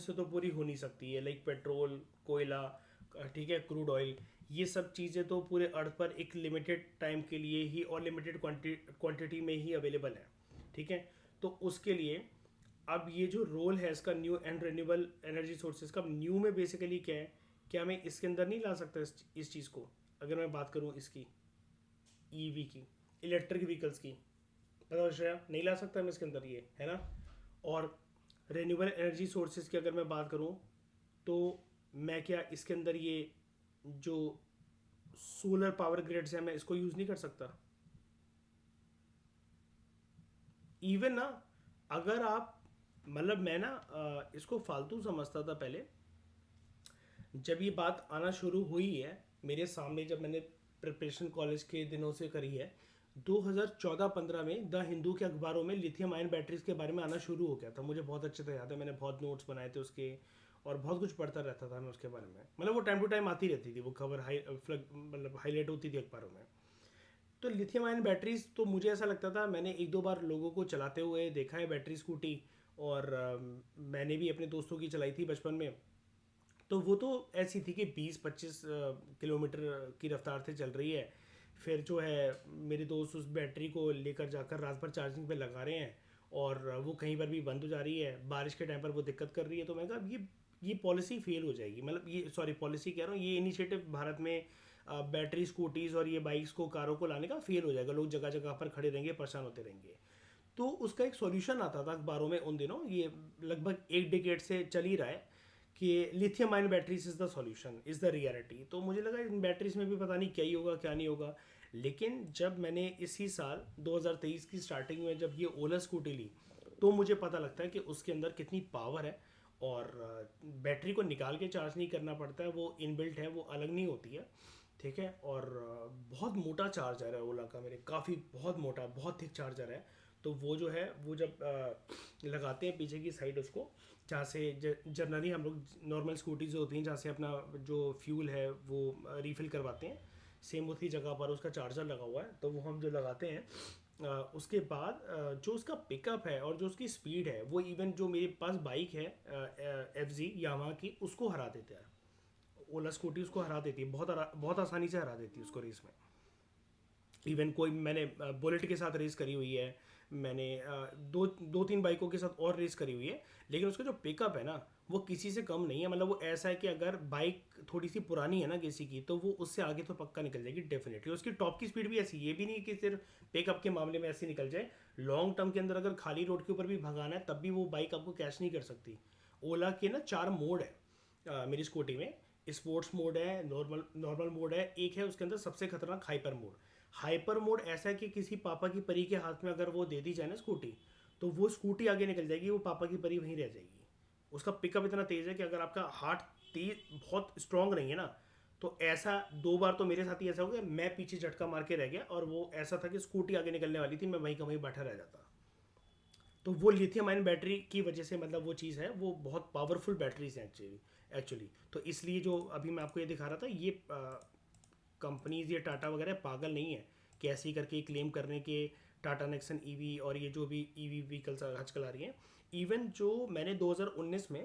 से तो पूरी हो नहीं सकती है, लाइक पेट्रोल, कोयला, ठीक है, क्रूड ऑयल, ये सब चीज़ें तो पूरे अर्थ पर एक लिमिटेड टाइम के लिए ही और लिमिटेड क्वांटिटी में ही अवेलेबल है। ठीक है, तो उसके लिए अब ये जो रोल है इसका new and renewable energy sources का, न्यू में बेसिकली क्या है, क्या मैं इसके अंदर नहीं ला सकता इस चीज़ को। अगर मैं बात करूँ इसकी EV की, इलेक्ट्रिक व्हीकल्स की, पता श्रेया, नहीं ला सकता मैं इसके अंदर, ये है ना। और रिन्यूएबल एनर्जी सोर्सेज की अगर मैं बात करूँ तो मैं क्या इसके अंदर ये जो सोलर पावर ग्रिड्स हैं, मैं इसको यूज़ नहीं कर सकता। इवन ना, अगर आप, मतलब मैं ना इसको फालतू समझता था पहले जब ये बात आना शुरू हुई है मेरे सामने, जब मैंने प्रिपरेशन कॉलेज के दिनों से करी है, 2014-15 में द हिंदू के अखबारों में लिथियम आयन बैटरीज के बारे में आना शुरू हो गया था। मुझे बहुत अच्छे से याद है, मैंने बहुत नोट्स बनाए थे उसके, और बहुत कुछ पढ़ता रहता था मैं उसके बारे में। मतलब वो टाइम टू टाइम आती रहती थी, वो खबर मतलब हाईलाइट होती थी अखबारों में। तो लिथियम आयन बैटरीज तो मुझे ऐसा लगता था, मैंने एक दो बार लोगों को चलाते हुए देखा है बैटरी स्कूटी, और मैंने भी अपने दोस्तों की चलाई थी बचपन में। तो वो तो ऐसी थी कि 20-25 किलोमीटर की रफ्तार से चल रही है। फिर जो है मेरे दोस्त उस बैटरी को लेकर जाकर रात भर चार्जिंग पे लगा रहे हैं, और वो कहीं पर भी बंद हो जा रही है, बारिश के टाइम पर वो दिक्कत कर रही है। तो मैं कहा ये पॉलिसी फेल हो जाएगी, मतलब ये, सॉरी, पॉलिसी कह रहा हूँ, ये इनिशिएटिव भारत में बैटरी स्कूटीज़ और ये बाइक्स को, कारों को लाने का फेल हो जाएगा। लोग जगह जगह पर खड़े रहेंगे, परेशान होते रहेंगे। तो उसका एक सॉल्यूशन आता था अखबारों में उन दिनों, ये लगभग एक डिकेड से चल ही रहा है, कि lithium ion batteries is the solution, is the reality. तो मुझे लगा इन बैटरीज में भी पता नहीं क्या ही होगा क्या नहीं होगा। लेकिन जब मैंने इसी साल 2023 की स्टार्टिंग में जब ये ओला स्कूटी ली, तो मुझे पता लगता है कि उसके अंदर कितनी पावर है। और बैटरी को निकाल के चार्ज नहीं करना पड़ता है, वो इनबिल्ट है, वो अलग नहीं होती है। ठीक है। और बहुत मोटा चार्जर है ओला का, मेरे काफ़ी बहुत मोटा, बहुत थिक चार्जर है। तो वो जो है, वो जब लगाते हैं पीछे की साइड उसको, जहाँ से जनरली हम लोग नॉर्मल स्कूटी जो होती हैं जहाँ से अपना जो फ्यूल है वो रिफ़िल करवाते हैं, सेम उसी जगह पर उसका चार्जर लगा हुआ है। तो वो हम जो लगाते हैं, उसके बाद जो उसका पिकअप है और जो उसकी स्पीड है, वो इवन जो मेरे पास बाइक है FZ यामाहा की, उसको हरा देता है। ओला स्कूटी उसको हरा देती है, बहुत आसानी से हरा देती है उसको रेस में। इवन कोई, मैंने बुलेट के साथ रेस करी हुई है, मैंने दो तीन बाइकों के साथ और रेस करी हुई है। लेकिन उसका जो पिकअप है ना, वो किसी से कम नहीं है। मतलब वो ऐसा है कि अगर बाइक थोड़ी सी पुरानी है ना किसी की, तो वो उससे आगे तो पक्का निकल जाएगी डेफिनेटली। उसकी टॉप की स्पीड भी ऐसी, ये भी नहीं कि सिर्फ पिकअप के मामले में ऐसी निकल जाए, लॉन्ग टर्म के अंदर अगर खाली रोड के ऊपर भी भगाना है तब भी वो बाइक आपको कैच नहीं कर सकती। ओला के ना 4 मोड है मेरी स्कूटी में। स्पोर्ट्स मोड है, नॉर्मल नॉर्मल मोड है, एक है उसके अंदर सबसे खतरनाक हाइपर मोड। हाइपर मोड ऐसा है कि किसी पापा की परी के हाथ में अगर वो दे दी जाए ना स्कूटी, तो वो स्कूटी आगे निकल जाएगी, वो पापा की परी वहीं रह जाएगी। उसका पिकअप इतना तेज़ है कि अगर आपका हार्ट तेज बहुत स्ट्रांग नहीं है ना, तो ऐसा 2 बार तो मेरे साथ ही ऐसा हो गया, मैं पीछे झटका मार के रह गया, और वो ऐसा था कि स्कूटी आगे निकलने वाली थी, मैं वहीं का वहीं बैठा रह जाता। तो वो लिथियम आयन बैटरी की वजह से, मतलब वो चीज़ है, वो बहुत पावरफुल बैटरीज हैं एक्चुअली। तो इसलिए जो अभी मैं आपको ये दिखा रहा था, ये कंपनीज, ये टाटा वगैरह पागल नहीं है कि ऐसे ही करके क्लेम करने के टाटा नेक्सन ईवी और ये जो भी ईवी व्हीकल्स आजकल आ रही हैं। इवन जो मैंने 2019 में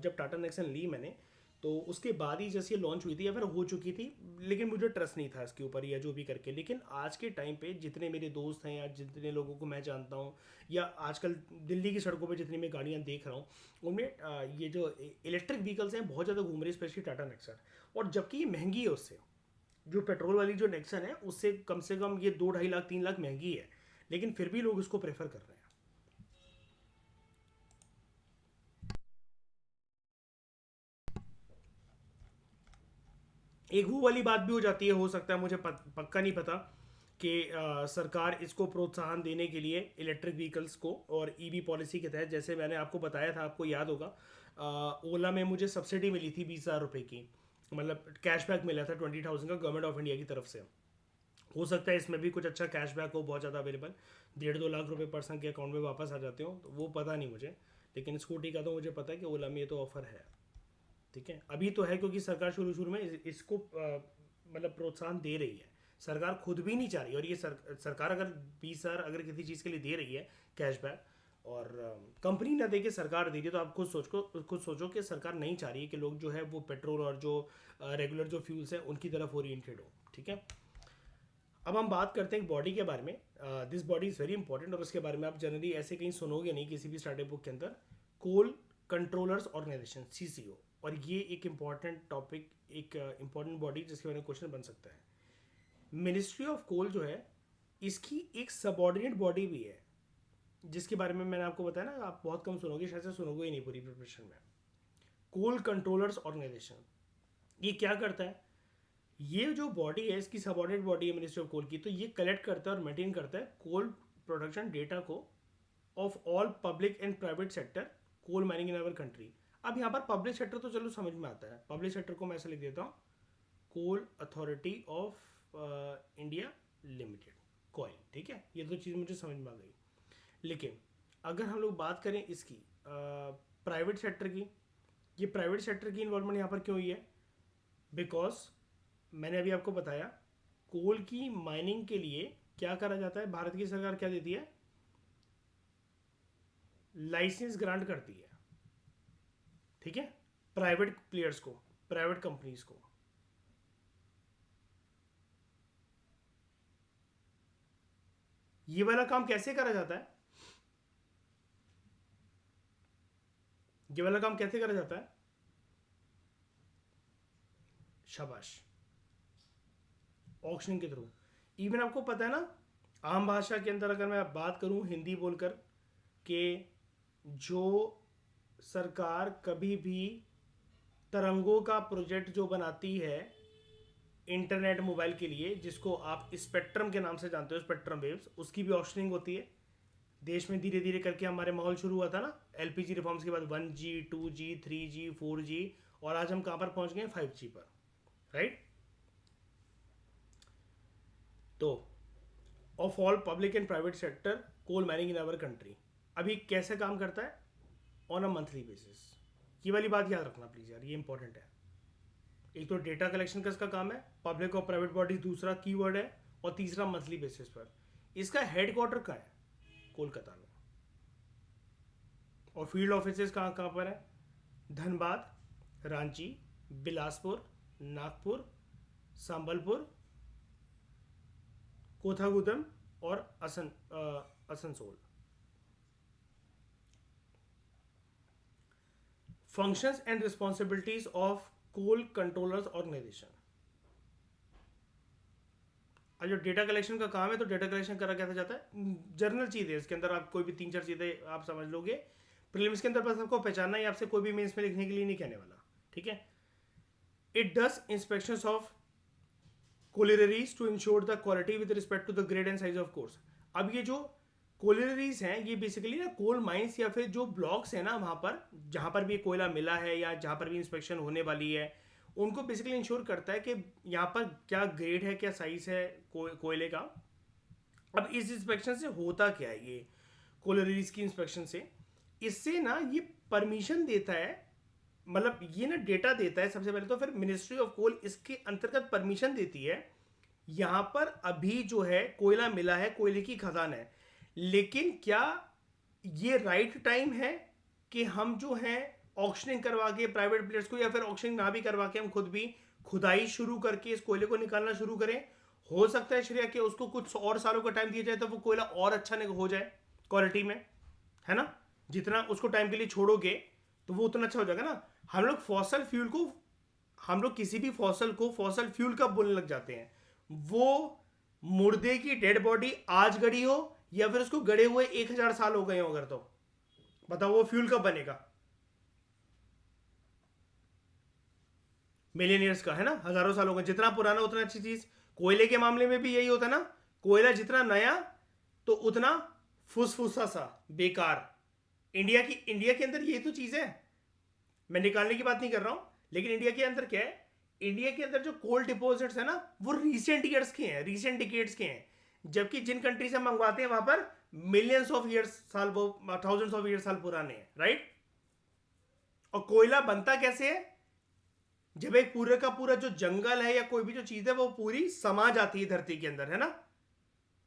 जब टाटा नेक्सन ली मैंने, तो उसके बाद ही जैसे ये लॉन्च हुई थी या फिर हो चुकी थी, लेकिन मुझे ट्रस्ट नहीं था इसके ऊपर या जो भी करके। लेकिन आज के टाइम पे जितने मेरे दोस्त हैं या जितने लोगों को मैं जानता हूँ, या आजकल दिल्ली की सड़कों पे जितनी मैं गाड़ियाँ देख रहा हूँ, उनमें ये जो इलेक्ट्रिक व्हीकल्स हैं बहुत ज़्यादा घूम रही है, स्पेशली टाटा नेक्सन। और जबकि ये महंगी है उससे, जो पेट्रोल वाली जो नेक्सन है उससे कम से कम ये 2-2.5 लाख 3 लाख महंगी है, लेकिन फिर भी लोग इसको प्रेफर कर रहे हैं। एक वो वाली बात भी हो जाती है, हो सकता है, मुझे पक्का नहीं पता कि सरकार इसको प्रोत्साहन देने के लिए इलेक्ट्रिक व्हीकल्स को और ईवी पॉलिसी के तहत, जैसे मैंने आपको बताया था, आपको याद होगा, ओला में मुझे सब्सिडी मिली थी 20,000 रुपये की, मतलब कैशबैक मिला था 20,000 का गवर्नमेंट ऑफ इंडिया की तरफ से। हो सकता है इसमें भी कुछ अच्छा कैशबैक हो, बहुत ज़्यादा अवेलेबल, 1.5-2 लाख रुपए पर्सन के अकाउंट में वापस आ जाते हो, तो वो पता नहीं मुझे। लेकिन स्कूटी का तो मुझे पता है कि ओला में ये तो ऑफर है। ठीक है, अभी तो है क्योंकि सरकार शुरू शुरू में इसको मतलब प्रोत्साहन दे रही है। सरकार खुद भी नहीं चाह रही, और ये सरकार अगर 20,000 अगर किसी चीज़ के लिए दे रही है कैशबैक, और कंपनी ना दे के सरकार दे रही है, तो आप खुद सोचो कि सरकार नहीं चाह रही है कि लोग जो है वो पेट्रोल और जो रेगुलर जो फ्यूल्स हैं उनकी तरफ ओरिएंटेड हो। ठीक है। अब हम बात करते हैं बॉडी के बारे में। This body is very important, और उसके बारे में आप जनरली ऐसे कहीं सुनोगे नहीं किसी भी स्टार्टअप बुक के अंदर। कोल कंट्रोलर्स ऑर्गेनाइजेशन, CCO। और ये एक इम्पॉर्टेंट टॉपिक, एक इम्पॉर्टेंट बॉडी जिसके बारे में क्वेश्चन बन सकता है। मिनिस्ट्री ऑफ कोल जो है, इसकी एक सबॉर्डिनेट बॉडी भी है, जिसके बारे में मैंने आपको बताया ना, आप बहुत कम सुनोगे, शायद से सुनोगे ही नहीं पूरी प्रिपरेशन में। कोल कंट्रोलर्स ऑर्गेनाइजेशन, ये क्या करता है? ये जो बॉडी है, इसकी सबऑर्डिनेट बॉडी है मिनिस्ट्री ऑफ कोल की, तो ये कलेक्ट करता है और मेंटेन करता है कोल प्रोडक्शन डेटा को of all public and private sector coal mining in our country. अब यहाँ पर पब्लिक सेक्टर तो चलो समझ में आता है, पब्लिक सेक्टर को मैं ऐसा लिख देता हूँ, coal authority of India limited, CAIL, ठीक है, ये तो चीज़ मुझे समझ में आ गई। लेकिन अगर हम लोग बात करें इसकी प्राइवेट सेक्टर की, ये प्राइवेट सेक्टर की इन्वॉल्वमेंट यहाँ पर क्यों हुई है? बिकॉज मैंने अभी आपको बताया, कोल की माइनिंग के लिए क्या करा जाता है, भारत की सरकार क्या देती है, लाइसेंस ग्रांट करती है, ठीक है, प्राइवेट प्लेयर्स को, प्राइवेट कंपनीज को। ये वाला काम कैसे करा जाता है, ये वाला काम कैसे करा जाता है? शाबाश, ऑक्शन के थ्रू। इवन आपको पता है ना, आम भाषा के अंदर अगर मैं बात करूं हिंदी बोलकर, कि जो सरकार कभी भी तरंगों का प्रोजेक्ट जो बनाती है इंटरनेट मोबाइल के लिए, जिसको आप स्पेक्ट्रम के नाम से जानते हो, स्पेक्ट्रम वेव्स, उसकी भी ऑक्शनिंग होती है। देश में धीरे धीरे करके हमारे माहौल शुरू हुआ था ना, एलपीजी रिफॉर्म्स के बाद 1G 2G 3G 4G, और आज हम कहाँ पर पहुँच गए, 5G पर, राइट? तो of all public and private sector coal mining in our country अभी कैसे काम करता है, ऑन अ मंथली बेसिस। ये वाली बात याद रखना प्लीज़ यार, ये इंपॉर्टेंट है। एक तो डेटा कलेक्शन का इसका काम है, पब्लिक और प्राइवेट बॉडी दूसरा कीवर्ड है, और तीसरा मंथली बेसिस पर। इसका हेडक्वार्टर कहाँ है, कोलकाता में, और फील्ड ऑफिसेज कहाँ कहाँ पर है, धनबाद, रांची, बिलासपुर, नागपुर, संबलपुर, कोथागुदम और Asansol. Functions and responsibilities of coal controllers organisation. अब जो डेटा कलेक्शन का काम है, तो डेटा कलेक्शन करा क्या जाता है, जर्नल चीज़ है, इसके अंदर आप कोई भी 3-4 चीज़ें आप समझ लोगे। प्रीलिम्स के अंदर बस आपको पहचानना ही, आपसे कोई भी मेंस में लिखने के लिए नहीं कहने वाला, ठीक है। It does inspections of collieries to ensure the quality with respect to the grade and size of course. अब ये जो कोलिररीज हैं, ये बेसिकली ना कोल माइंस या फिर जो ब्लॉक्स हैं ना, वहाँ पर जहाँ पर भी कोयला मिला है या जहाँ पर भी इंस्पेक्शन होने वाली है, उनको बेसिकली इंश्योर करता है कि यहाँ पर क्या ग्रेड है, क्या साइज है कोयले का। अब इस इंस्पेक्शन से होता क्या है, ये कोलिररीज की इंस्पेक्शन से, इससे ना ये परमिशन देता है, मतलब ये ना डेटा देता है सबसे पहले तो, फिर मिनिस्ट्री ऑफ कोल इसके अंतर्गत परमिशन देती है। यहाँ पर अभी जो है कोयला मिला है, कोयले की खदान है, लेकिन क्या ये राइट टाइम है कि हम जो है ऑक्शनिंग करवा के प्राइवेट प्लेयर्स को, या फिर ऑक्शनिंग ना भी करवा के हम खुद भी खुदाई शुरू करके इस कोयले को निकालना शुरू करें? हो सकता है श्रेया कि उसको कुछ और सालों का टाइम दिया जाए तो वो कोयला और अच्छा हो जाए क्वालिटी में, है ना। जितना उसको टाइम के लिए छोड़ोगे तो वो उतना अच्छा हो जाएगा ना। हम लोग फॉसल फ्यूल को, हम लोग किसी भी फॉसल को फॉसल फ्यूल कब बोलने लग जाते हैं, वो मुर्दे की डेड बॉडी आज गड़ी हो या फिर उसको गड़े हुए 1000 साल हो गए हो, अगर तो बताओ वो फ्यूल कब बनेगा? मिलियनियर्स का, है ना, हजारों साल हो गए, जितना पुराना उतना अच्छी चीज। कोयले के मामले में भी यही होता है ना, कोयला जितना नया तो उतना फुसफुसा सा बेकार। इंडिया के अंदर यही तो चीज है, मैं निकालने की बात नहीं कर रहा हूं, लेकिन इंडिया के अंदर क्या है, इंडिया के अंदर जो कोल डिपॉजिट्स है ना, वो रीसेंट ईयर्स के हैं, रीसेंट डिकेड्स के हैं, जबकि जिन कंट्री से मंगवाते हैं वहां पर मिलियंस ऑफ ईयर्स साल, वो थाउजेंड्स ऑफ ईयर्स साल पुराने हैं, राइट। और कोयला बनता कैसे है, जब एक पूरे का पूरा जो जंगल है या कोई भी जो चीज है वो पूरी समा जाती है धरती के अंदर, है ना,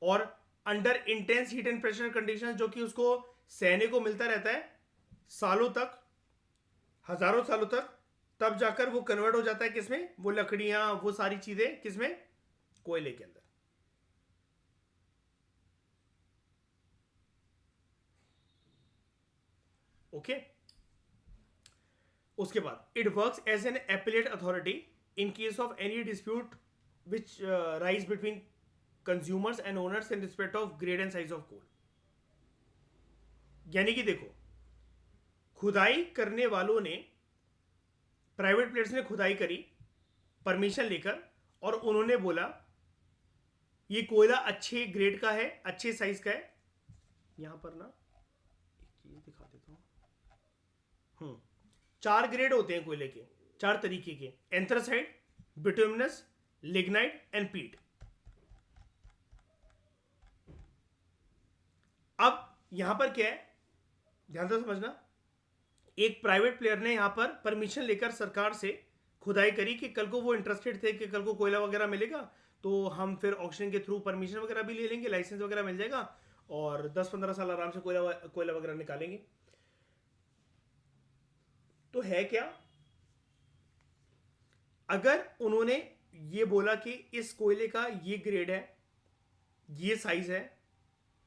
और under intense heat and pressure conditions, जो कि उसको सहने को मिलता रहता है सालों तक, हजारों सालों तक, तब जाकर वो कन्वर्ट हो जाता है किसमें, वो लकड़ियां, वो सारी चीजें किसमें, कोयले के अंदर। ओके। उसके बाद it works as an appellate authority in case of any dispute which rise between consumers and owners in respect of grade and size of coal. यानी कि देखो, खुदाई करने वालों ने, प्राइवेट प्लेयर्स ने खुदाई करी परमिशन लेकर, और उन्होंने बोला ये कोयला अच्छे ग्रेड का है, अच्छे साइज का है। यहां पर ना एक चीज दिखा देता हूं, 4 ग्रेड होते हैं कोयले के, 4 तरीके के, एंथ्रासाइट, बिटुमिनस, लिग्नाइट एंड पीट। अब यहां पर क्या है, ध्यान से समझना, एक प्राइवेट प्लेयर ने यहां पर परमिशन लेकर सरकार से खुदाई करी कि कल को वो इंटरेस्टेड थे कि कल को कोयला वगैरह मिलेगा तो हम फिर ऑक्शन के थ्रू परमिशन वगैरह भी ले लेंगे, लाइसेंस वगैरह मिल जाएगा और 10-15 साल आराम से कोयला कोयला वगैरह निकालेंगे। तो है क्या, अगर उन्होंने ये बोला कि इस कोयले का ये ग्रेड है, ये साइज है,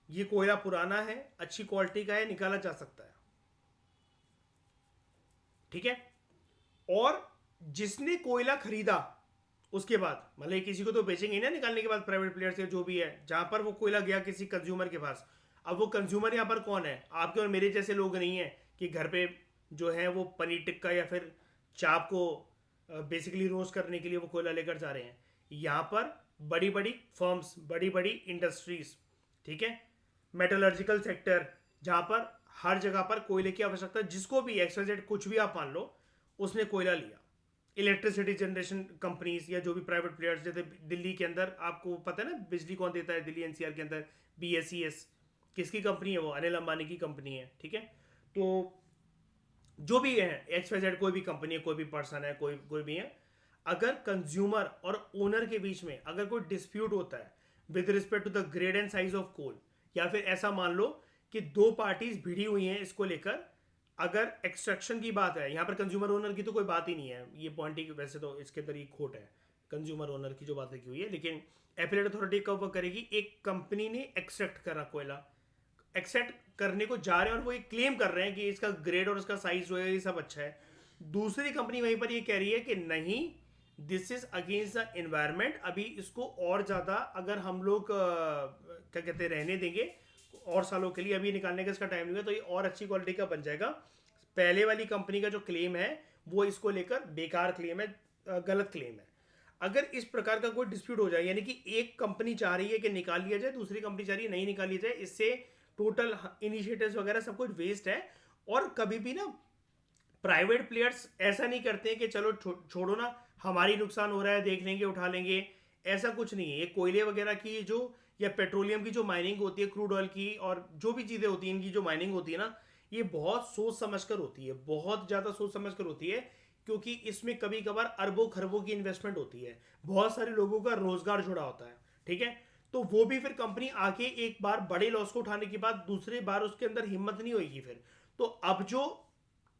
ये कोयला पुराना है, अच्छी क्वालिटी का है, निकाला जा सकता है, ठीक है। और जिसने कोयला खरीदा उसके बाद, मतलब किसी को तो बेचेंगे ना निकालने के बाद, प्राइवेट प्लेयर से जो भी है, जहां पर वो कोयला गया किसी कंज्यूमर के पास, अब वो कंज्यूमर यहां पर कौन है, आपके और मेरे जैसे लोग नहीं है कि घर पे जो है वो पनीर टिक्का या फिर चाप को बेसिकली रोस्ट करने के लिए वो कोयला लेकर जा रहे हैं। यहाँ पर बड़ी बड़ी फर्म्स, बड़ी बड़ी इंडस्ट्रीज, ठीक है, मेटलर्जिकल सेक्टर, जहाँ पर हर जगह पर कोयले की आवश्यकता, जिसको भी एक्सवाइजेड कुछ भी आप मान लो, उसने कोयला लिया। इलेक्ट्रिसिटी जनरेशन कंपनीज या जो भी प्राइवेट प्लेयर्स, जैसे दिल्ली के अंदर आपको पता है ना बिजली कौन देता है, दिल्ली एनसीआर के अंदर बीएसईएस, किसकी कंपनी है वो, अनिल अंबानी की कंपनी है, ठीक है। तो जो भी है एक्सवाइजेड, कोई भी कंपनी है, कोई भी पर्सन है, कोई भी है, अगर कंज्यूमर और ओनर के बीच में अगर कोई डिस्प्यूट होता है with respect to the grade and size of coal, या फिर ऐसा मान लो कि दो पार्टीज भिड़ी हुई हैं इसको लेकर, अगर एक्सट्रैक्शन की बात है, यहां पर कंज्यूमर ओनर की तो कोई बात ही नहीं है, ये पॉइंट ही वैसे तो इसके अंदर ही खोट है, कंज्यूमर ओनर की जो बात लिखी हुई है, लेकिन एपीलेट अथॉरिटी कब करेगी, एक कंपनी ने एक्सट्रैक्ट करा कोयला, एक्सेप्ट करने को जा रहे हैं और वो ये क्लेम कर रहे हैं कि इसका ग्रेड और इसका साइज जो है ये सब अच्छा है, दूसरी कंपनी वहीं पर ये कह रही है कि नहीं, this is against the environment, अभी इसको और ज़्यादा अगर हम लोग क्या कहते हैं रहने देंगे और सालों के लिए, अभी निकालने का इसका टाइम नहीं है, तो ये और अच्छी क्वालिटी का बन जाएगा। पहले वाली कंपनी का जो क्लेम है वो इसको लेकर बेकार क्लेम है, गलत क्लेम है। अगर इस प्रकार का कोई डिस्प्यूट हो जाए, यानी कि एक कंपनी चाह रही है कि निकाल लिया जाए, दूसरी कंपनी चाह रही है नहीं निकाल लिया जाए, इससे टोटल इनिशिएटिव्स वगैरह सब कुछ वेस्ट है। और कभी भी ना प्राइवेट प्लेयर्स ऐसा नहीं करते हैं कि चलो छोड़ो ना, हमारी नुकसान हो रहा है, देख लेंगे, उठा लेंगे, ऐसा कुछ नहीं है। ये कोयले वगैरह की जो, या पेट्रोलियम की जो माइनिंग होती है, क्रूड ऑयल की और जो भी चीज़ें होती हैं, इनकी जो माइनिंग होती है ना, ये बहुत सोच समझ कर होती है, बहुत ज़्यादा सोच समझ कर होती है, क्योंकि इसमें कभी कभार अरबों खरबों की इन्वेस्टमेंट होती है, बहुत सारे लोगों का रोजगार जुड़ा होता है, ठीक है। तो वो भी फिर कंपनी आके एक बार बड़े लॉस को उठाने के बाद दूसरी बार उसके अंदर हिम्मत नहीं होगी फिर। तो अब जो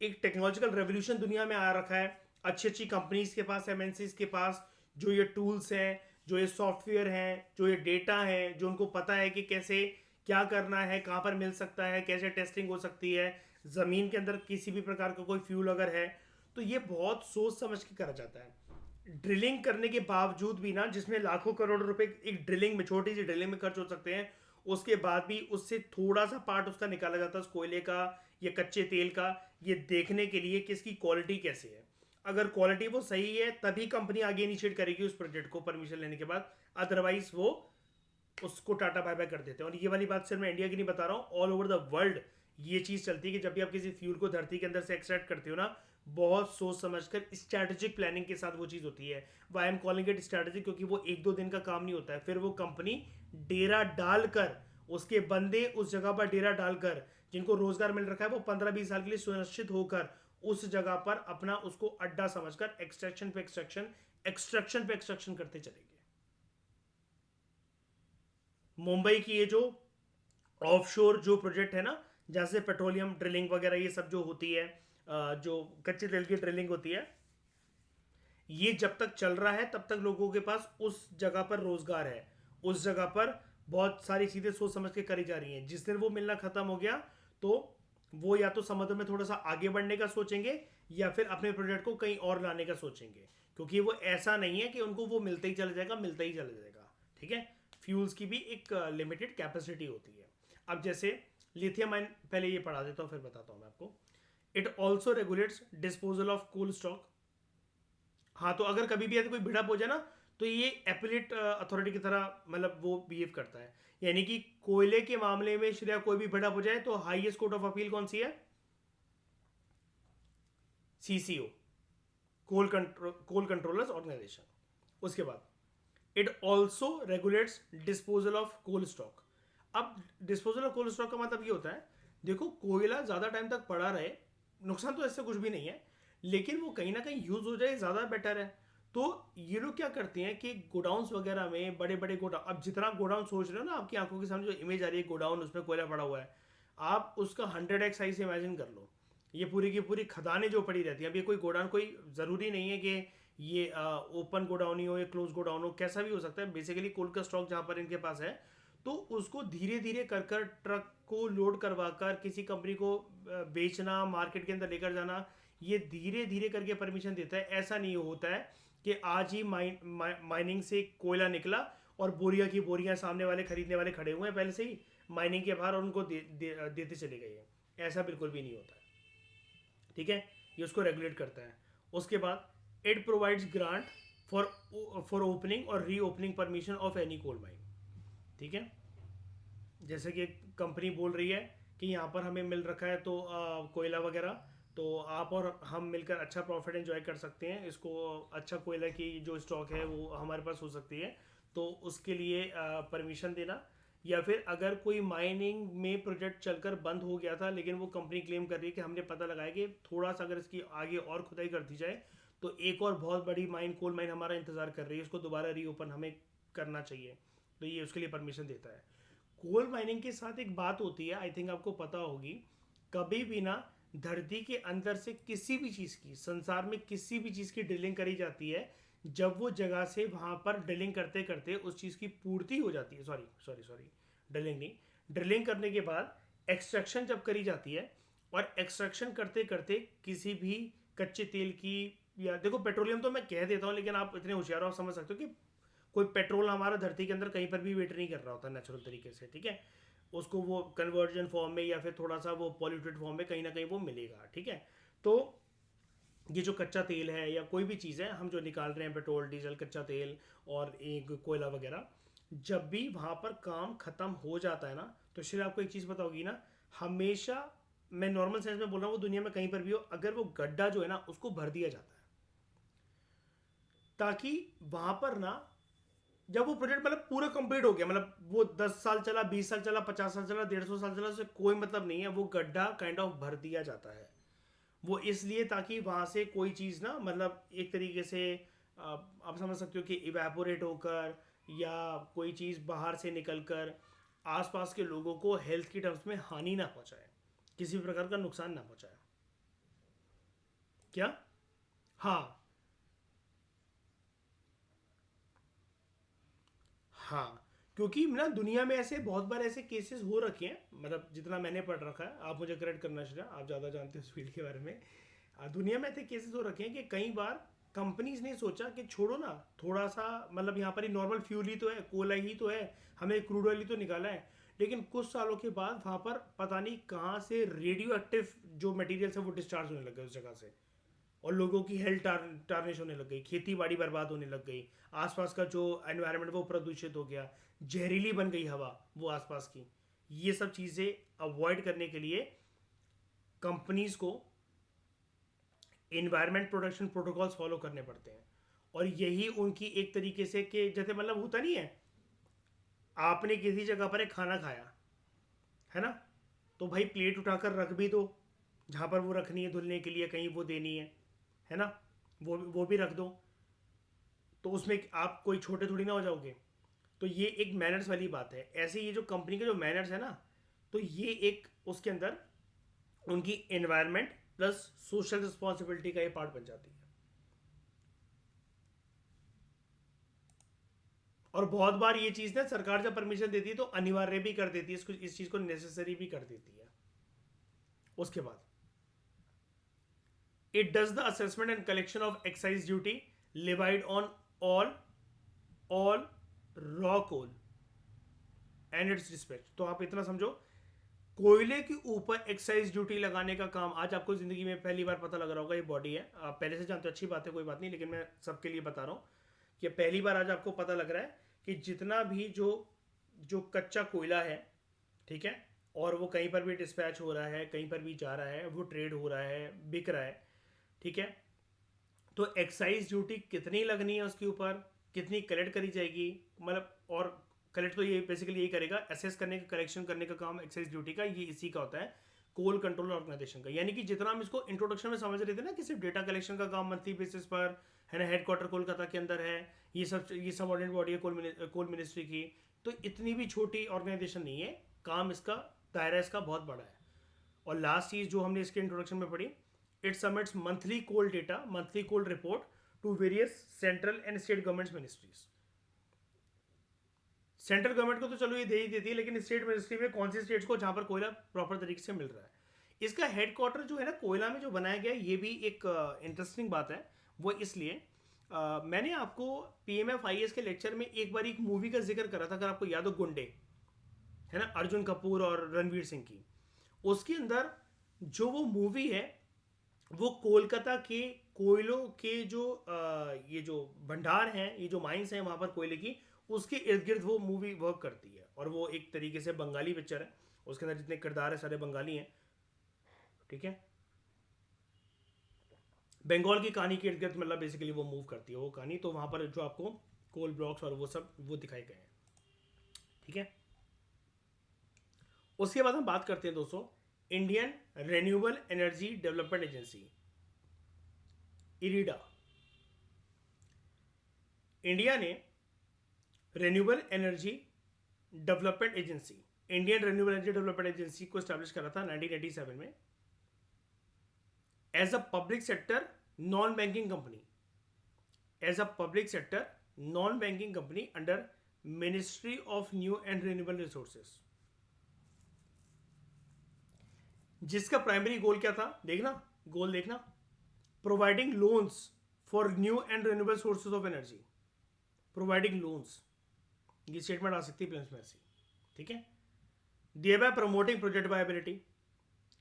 एक टेक्नोलॉजिकल रेवोल्यूशन दुनिया में आ रखा है, अच्छी अच्छी कंपनीज के पास, एमएनसीज के पास जो ये टूल्स हैं, जो ये सॉफ्टवेयर हैं, जो ये डेटा है, जो उनको पता है कि कैसे क्या करना है, कहाँ पर मिल सकता है, कैसे टेस्टिंग हो सकती है, ज़मीन के अंदर किसी भी प्रकार का कोई फ्यूल अगर है, तो ये बहुत सोच समझ के करा जाता है। ड्रिलिंग करने के बावजूद भी ना, जिसमें लाखों करोड़ रुपए एक ड्रिलिंग में, छोटी सी ड्रिलिंग में खर्च हो सकते हैं, उसके बाद भी उससे थोड़ा सा पार्ट उसका निकाला जाता है, उस कोयले का या कच्चे तेल का, ये देखने के लिए कि इसकी क्वालिटी कैसे है। अगर क्वालिटी वो सही है तभी कंपनी आगे इनिशिएट करेगी उस प्रोजेक्ट को परमिशन लेने के बाद, अदरवाइज वो उसको टाटा बाय बाय कर देते हैं। और ये वाली बात सिर्फ मैं इंडिया की नहीं बता रहा हूँ, ऑल ओवर द वर्ल्ड ये चीज़ चलती है कि जब भी आप किसी फ्यूल को धरती के अंदर से एक्सट्रैक्ट करते हो ना, बहुत सोच समझकर स्ट्रैटेजिक प्लानिंग के साथ वो चीज़ होती है। Why am calling it strategic, क्योंकि वो एक दो दिन का काम नहीं होता है, फिर वो कंपनी डेरा डालकर, उसके बंदे उस जगह पर डेरा डालकर, जिनको रोजगार मिल रखा है, वो 15-20 साल के लिए सुनिश्चित होकर उस जगह पर अपना उसको अड्डा समझकर एक्सट्रैक्शन पे एक्सट्रैक्शन, एक्सट्रैक्शन पे एक्सट्रैक्शन करते चलेंगे। मुंबई की ये जो ऑफशोर जो प्रोजेक्ट है ना, जहाँ से पेट्रोलियम ड्रिलिंग वगैरह ये सब जो होती है, जो कच्चे तेल की ड्रिलिंग होती है, ये जब तक चल रहा है तब तक लोगों के पास उस जगह पर रोजगार है, उस जगह पर बहुत सारी चीज़ें सोच समझ के करी जा रही हैं। जिस दिन वो मिलना खत्म हो गया तो वो या तो समुद्र में थोड़ा सा आगे बढ़ने का सोचेंगे या फिर अपने प्रोजेक्ट को कहीं और लाने का सोचेंगे, क्योंकि वो ऐसा नहीं है कि उनको वो मिलते ही चला जाएगा, मिलता ही चला जाएगा, ठीक है। फ्यूल्स की भी एक लिमिटेड कैपेसिटी होती है। अब जैसे लिथियम आयन, पहले ये पढ़ा देता हूँ फिर बताता हूँ मैं आपको। It also regulates disposal of coal stock. हाँ, तो अगर कभी भी ऐसे कोई भिड़प हो जाए ना, तो ये एपीलेट अथॉरिटी की तरह मतलब वो बिहेव करता है। यानी कि कोयले के मामले में श्रेया कोई भी भिड़प हो जाए तो हाईएस्ट कोर्ट ऑफ अपील कौन सी है, CCO, कोल कंट्रोलर्स ऑर्गेनाइजेशन। उसके बाद it also regulates disposal of coal stock. अब डिस्पोजल ऑफ कोल स्टॉक का मतलब ये होता है, देखो कोयला ज़्यादा टाइम तक पड़ा रहे, नुकसान तो इससे कुछ भी नहीं है, लेकिन वो कहीं ना कहीं यूज़ हो जाए ज़्यादा बेटर है। तो ये लोग क्या करते हैं कि गोडाउन्स वगैरह में, बड़े बड़े गोडाउन, अब जितना गोडाउन सोच रहे हो ना, आपकी आंखों के सामने जो इमेज आ रही है गोडाउन उसमें कोयला पड़ा हुआ है, आप उसका 100x साइज इमेजिन कर लो। ये पूरी की पूरी खदानें जो पड़ी रहती हैं, अब ये कोई गोडाउन कोई ज़रूरी नहीं है कि ये ओपन गोडाउन ही हो या क्लोज गोडाउन हो, कैसा भी हो सकता है। बेसिकली कोल का स्टॉक जहाँ पर इनके पास है, तो उसको धीरे धीरे कर कर ट्रक को लोड करवा कर किसी कंपनी को बेचना, मार्केट के अंदर लेकर जाना, ये धीरे धीरे करके परमिशन देता है। ऐसा नहीं होता है कि आज ही माइनिंग से कोयला निकला और बोरिया की बोरियां सामने वाले खरीदने वाले खड़े हुए हैं पहले से ही माइनिंग के बाहर और उनको देते चले गए हैं। ऐसा बिल्कुल भी नहीं होता है, ठीक है। ये उसको रेगुलेट करता है। उसके बाद it provides grant for opening और reopening permission of any coal mine, ठीक है। जैसे कि एक कंपनी बोल रही है कि यहाँ पर हमें मिल रखा है तो कोयला वगैरह, तो आप और हम मिलकर अच्छा प्रॉफिट एंजॉय कर सकते हैं, इसको अच्छा कोयला की जो स्टॉक है वो हमारे पास हो सकती है, तो उसके लिए परमिशन देना। या फिर अगर कोई माइनिंग में प्रोजेक्ट चलकर बंद हो गया था, लेकिन वो कंपनी क्लेम कर रही है कि हमने पता लगाया कि थोड़ा सा अगर इसकी आगे और खुदाई कर दी जाए तो एक और बहुत बड़ी माइन, कोल माइन हमारा इंतज़ार कर रही है, उसको दोबारा रीओपन हमें करना चाहिए, तो ये उसके लिए परमिशन देता है। कोल माइनिंग के साथ एक बात होती है, आई थिंक आपको पता होगी, कभी भी ना धरती के अंदर से किसी भी चीज़ की, संसार में किसी भी चीज़ की ड्रिलिंग करी जाती है, जब वो जगह से वहाँ पर ड्रिलिंग करते करते उस चीज़ की पूर्ति हो जाती है, सॉरी सॉरी सॉरी, ड्रिलिंग नहीं, ड्रिलिंग करने के बाद एक्सट्रैक्शन जब करी जाती है, और एक्सट्रैक्शन करते करते किसी भी कच्चे तेल की, या देखो पेट्रोलियम तो मैं कह देता हूँ, लेकिन आप इतने होशियार हो, आप समझ सकते हो कि कोई पेट्रोल हमारा धरती के अंदर कहीं पर भी वेट नहीं कर रहा होता नेचुरल तरीके से, ठीक है। उसको वो कन्वर्जन फॉर्म में या फिर थोड़ा सा वो पॉल्यूटेड फॉर्म में कहीं ना कहीं वो मिलेगा, ठीक है। तो ये जो कच्चा तेल है या कोई भी चीज़ है हम जो निकाल रहे हैं, पेट्रोल, डीजल, कच्चा तेल और एक कोयला वगैरह, जब भी वहाँ पर काम ख़त्म हो जाता है ना, तो शायद आपको एक चीज़ पता होगी ना, हमेशा, मैं नॉर्मल सेंस में बोल रहा हूँ, वो दुनिया में कहीं पर भी हो, अगर वो गड्ढा जो है ना उसको भर दिया जाता है, ताकि वहाँ पर ना, जब वो प्रोजेक्ट मतलब पूरा कंप्लीट हो गया, मतलब वो 10 साल चला, 20 साल चला, 50 साल चला, 150 साल चला, उससे कोई मतलब नहीं है, वो गड्ढा काइंड ऑफ भर दिया जाता है। वो इसलिए ताकि वहाँ से कोई चीज़ ना, मतलब एक तरीके से आप समझ सकते हो कि इवेपोरेट होकर या कोई चीज़ बाहर से निकल कर आसपास के लोगों को हेल्थ की टर्म्स में हानि ना पहुँचाए, किसी भी प्रकार का नुकसान ना पहुँचाए। क्या? हाँ, हाँ, क्योंकि ना दुनिया में ऐसे बहुत बार ऐसे केसेस हो रखे हैं, मतलब जितना मैंने पढ़ रखा है, आप मुझे करेक्ट करना चाहिए, आप ज़्यादा जानते हो इस फील्ड के बारे में। दुनिया में ऐसे केसेस हो रखे हैं कि कई बार कंपनीज ने सोचा कि छोड़ो ना, थोड़ा सा मतलब यहाँ पर ही नॉर्मल फ्यूल ही तो है, कोयला ही तो है, हमें क्रूड ऑयल ही तो निकाला है, लेकिन कुछ सालों के बाद वहाँ पर पता नहीं कहाँ से रेडियो एक्टिव जो मटेरियल्स है वो डिस्चार्ज होने लग गए उस जगह से, और लोगों की हेल्थ टार्निश होने लग गई, खेती बाड़ी बर्बाद होने लग गई, आसपास का जो एनवायरनमेंट वो प्रदूषित हो गया, जहरीली बन गई हवा वो आसपास की। ये सब चीज़ें अवॉइड करने के लिए कंपनीज को इन्वायरमेंट प्रोटेक्शन प्रोटोकॉल्स फॉलो करने पड़ते हैं, और यही उनकी एक तरीके से, कि जैसे मतलब होता नहीं है, आपने किसी जगह पर एक खाना खाया है ना, तो भाई प्लेट उठाकर रख भी दो, जहाँ पर वो रखनी है धुलने के लिए, कहीं वो देनी है ना, वो भी रख दो, तो उसमें आप कोई छोटे थोड़ी ना हो जाओगे। तो ये एक मैनर्स वाली बात है। ऐसे ये जो कंपनी के जो मैनर्स है ना, तो ये एक उसके अंदर उनकी एनवायरनमेंट प्लस सोशल रिस्पॉन्सिबिलिटी का ये पार्ट बन जाती है। और बहुत बार ये चीज़ ना सरकार जब परमिशन देती है तो अनिवार्य भी कर देती है, इसको, इस चीज़ को नेसेसरी भी कर देती है। उसके बाद it does the assessment and collection of excise duty levied on all all raw coal and its dispatch. तो आप इतना समझो, कोयले के ऊपर एक्साइज ड्यूटी लगाने का काम आज आपको जिंदगी में पहली बार पता लग रहा होगा, ये बॉडी है, आप पहले से जानते हो, अच्छी बात है, कोई बात नहीं, लेकिन मैं सबके लिए बता रहा हूँ कि पहली बार आज आपको पता लग रहा है कि जितना भी जो जो कच्चा कोयला है, ठीक है, और वो कहीं पर भी डिस्पैच हो रहा है, कहीं पर भी जा रहा है, वो ट्रेड हो रहा है, बिक रहा है, ठीक है। तो एक्साइज ड्यूटी कितनी लगनी है उसके ऊपर, कितनी कलेक्ट करी जाएगी, मतलब, और कलेक्ट तो ये बेसिकली यही करेगा, असेस करने का, कलेक्शन करने का काम एक्साइज ड्यूटी का, ये इसी का होता है, कोल कंट्रोल ऑर्गेनाइजेशन का। यानी कि जितना हम इसको इंट्रोडक्शन में समझ रहे थे ना कि सिर्फ डेटा कलेक्शन का काम मंथली बेसिस पर है ना, हेडक्वार्टर कोलकाता के अंदर है, ये सब ऑर्डिनेट बॉडी है कोल मिनिस्ट्री की, तो इतनी भी छोटी ऑर्गेनाइजेशन नहीं है, काम इसका, दायरा इसका बहुत बड़ा है। और लास्ट चीज जो हमने इसके इंट्रोडक्शन में पढ़ी, it submits monthly coal data, monthly coal report to various central and state government ministries. Central government को तो चलो ये दे ही देती है, लेकिन स्टेट मिनिस्ट्री में कौन सी स्टेट्स को जहां पर कोयला प्रॉपर तरीके से मिल रहा है। इसका हेडक्वार्टर जो है ना कोयला में जो बनाया गया है, ये भी एक इंटरेस्टिंग बात है। वो इसलिए मैंने आपको PMFIS के लेक्चर में एक बार एक मूवी का जिक्र करा था, अगर आपको याद हो, गुंडे, है ना, अर्जुन कपूर और रणवीर सिंह की। उसके अंदर जो वो मूवी है, वो कोलकाता के कोयलों के जो ये जो भंडार हैं, ये जो माइंस हैं वहाँ पर कोयले की, उसके इर्द गिर्द वो मूवी वर्क करती है। और वो एक तरीके से बंगाली पिक्चर है, उसके अंदर जितने किरदार है सारे बंगाली हैं, ठीक है। बंगाल की कहानी के इर्द गिर्द मतलब बेसिकली वो मूव करती है वो कहानी। तो वहाँ पर जो आपको कोल ब्लॉक्स और वो सब वो दिखाए गए हैं, ठीक है। उसके बाद हम बात करते हैं दोस्तों, Indian renewable energy development agency, IREDA. India ने renewable energy development agency, Indian renewable energy development agency को स्टैब्लिश करा था 1987 में, as a public sector non banking company, as a public sector non banking company under ministry of new and renewable resources. जिसका primary goal क्या था, देखना, goal देखना, providing loans for new and renewable sources of energy, providing loans, ये statement आ सकती है plains में ऐसी, ठीक है। दिए by promoting project viability,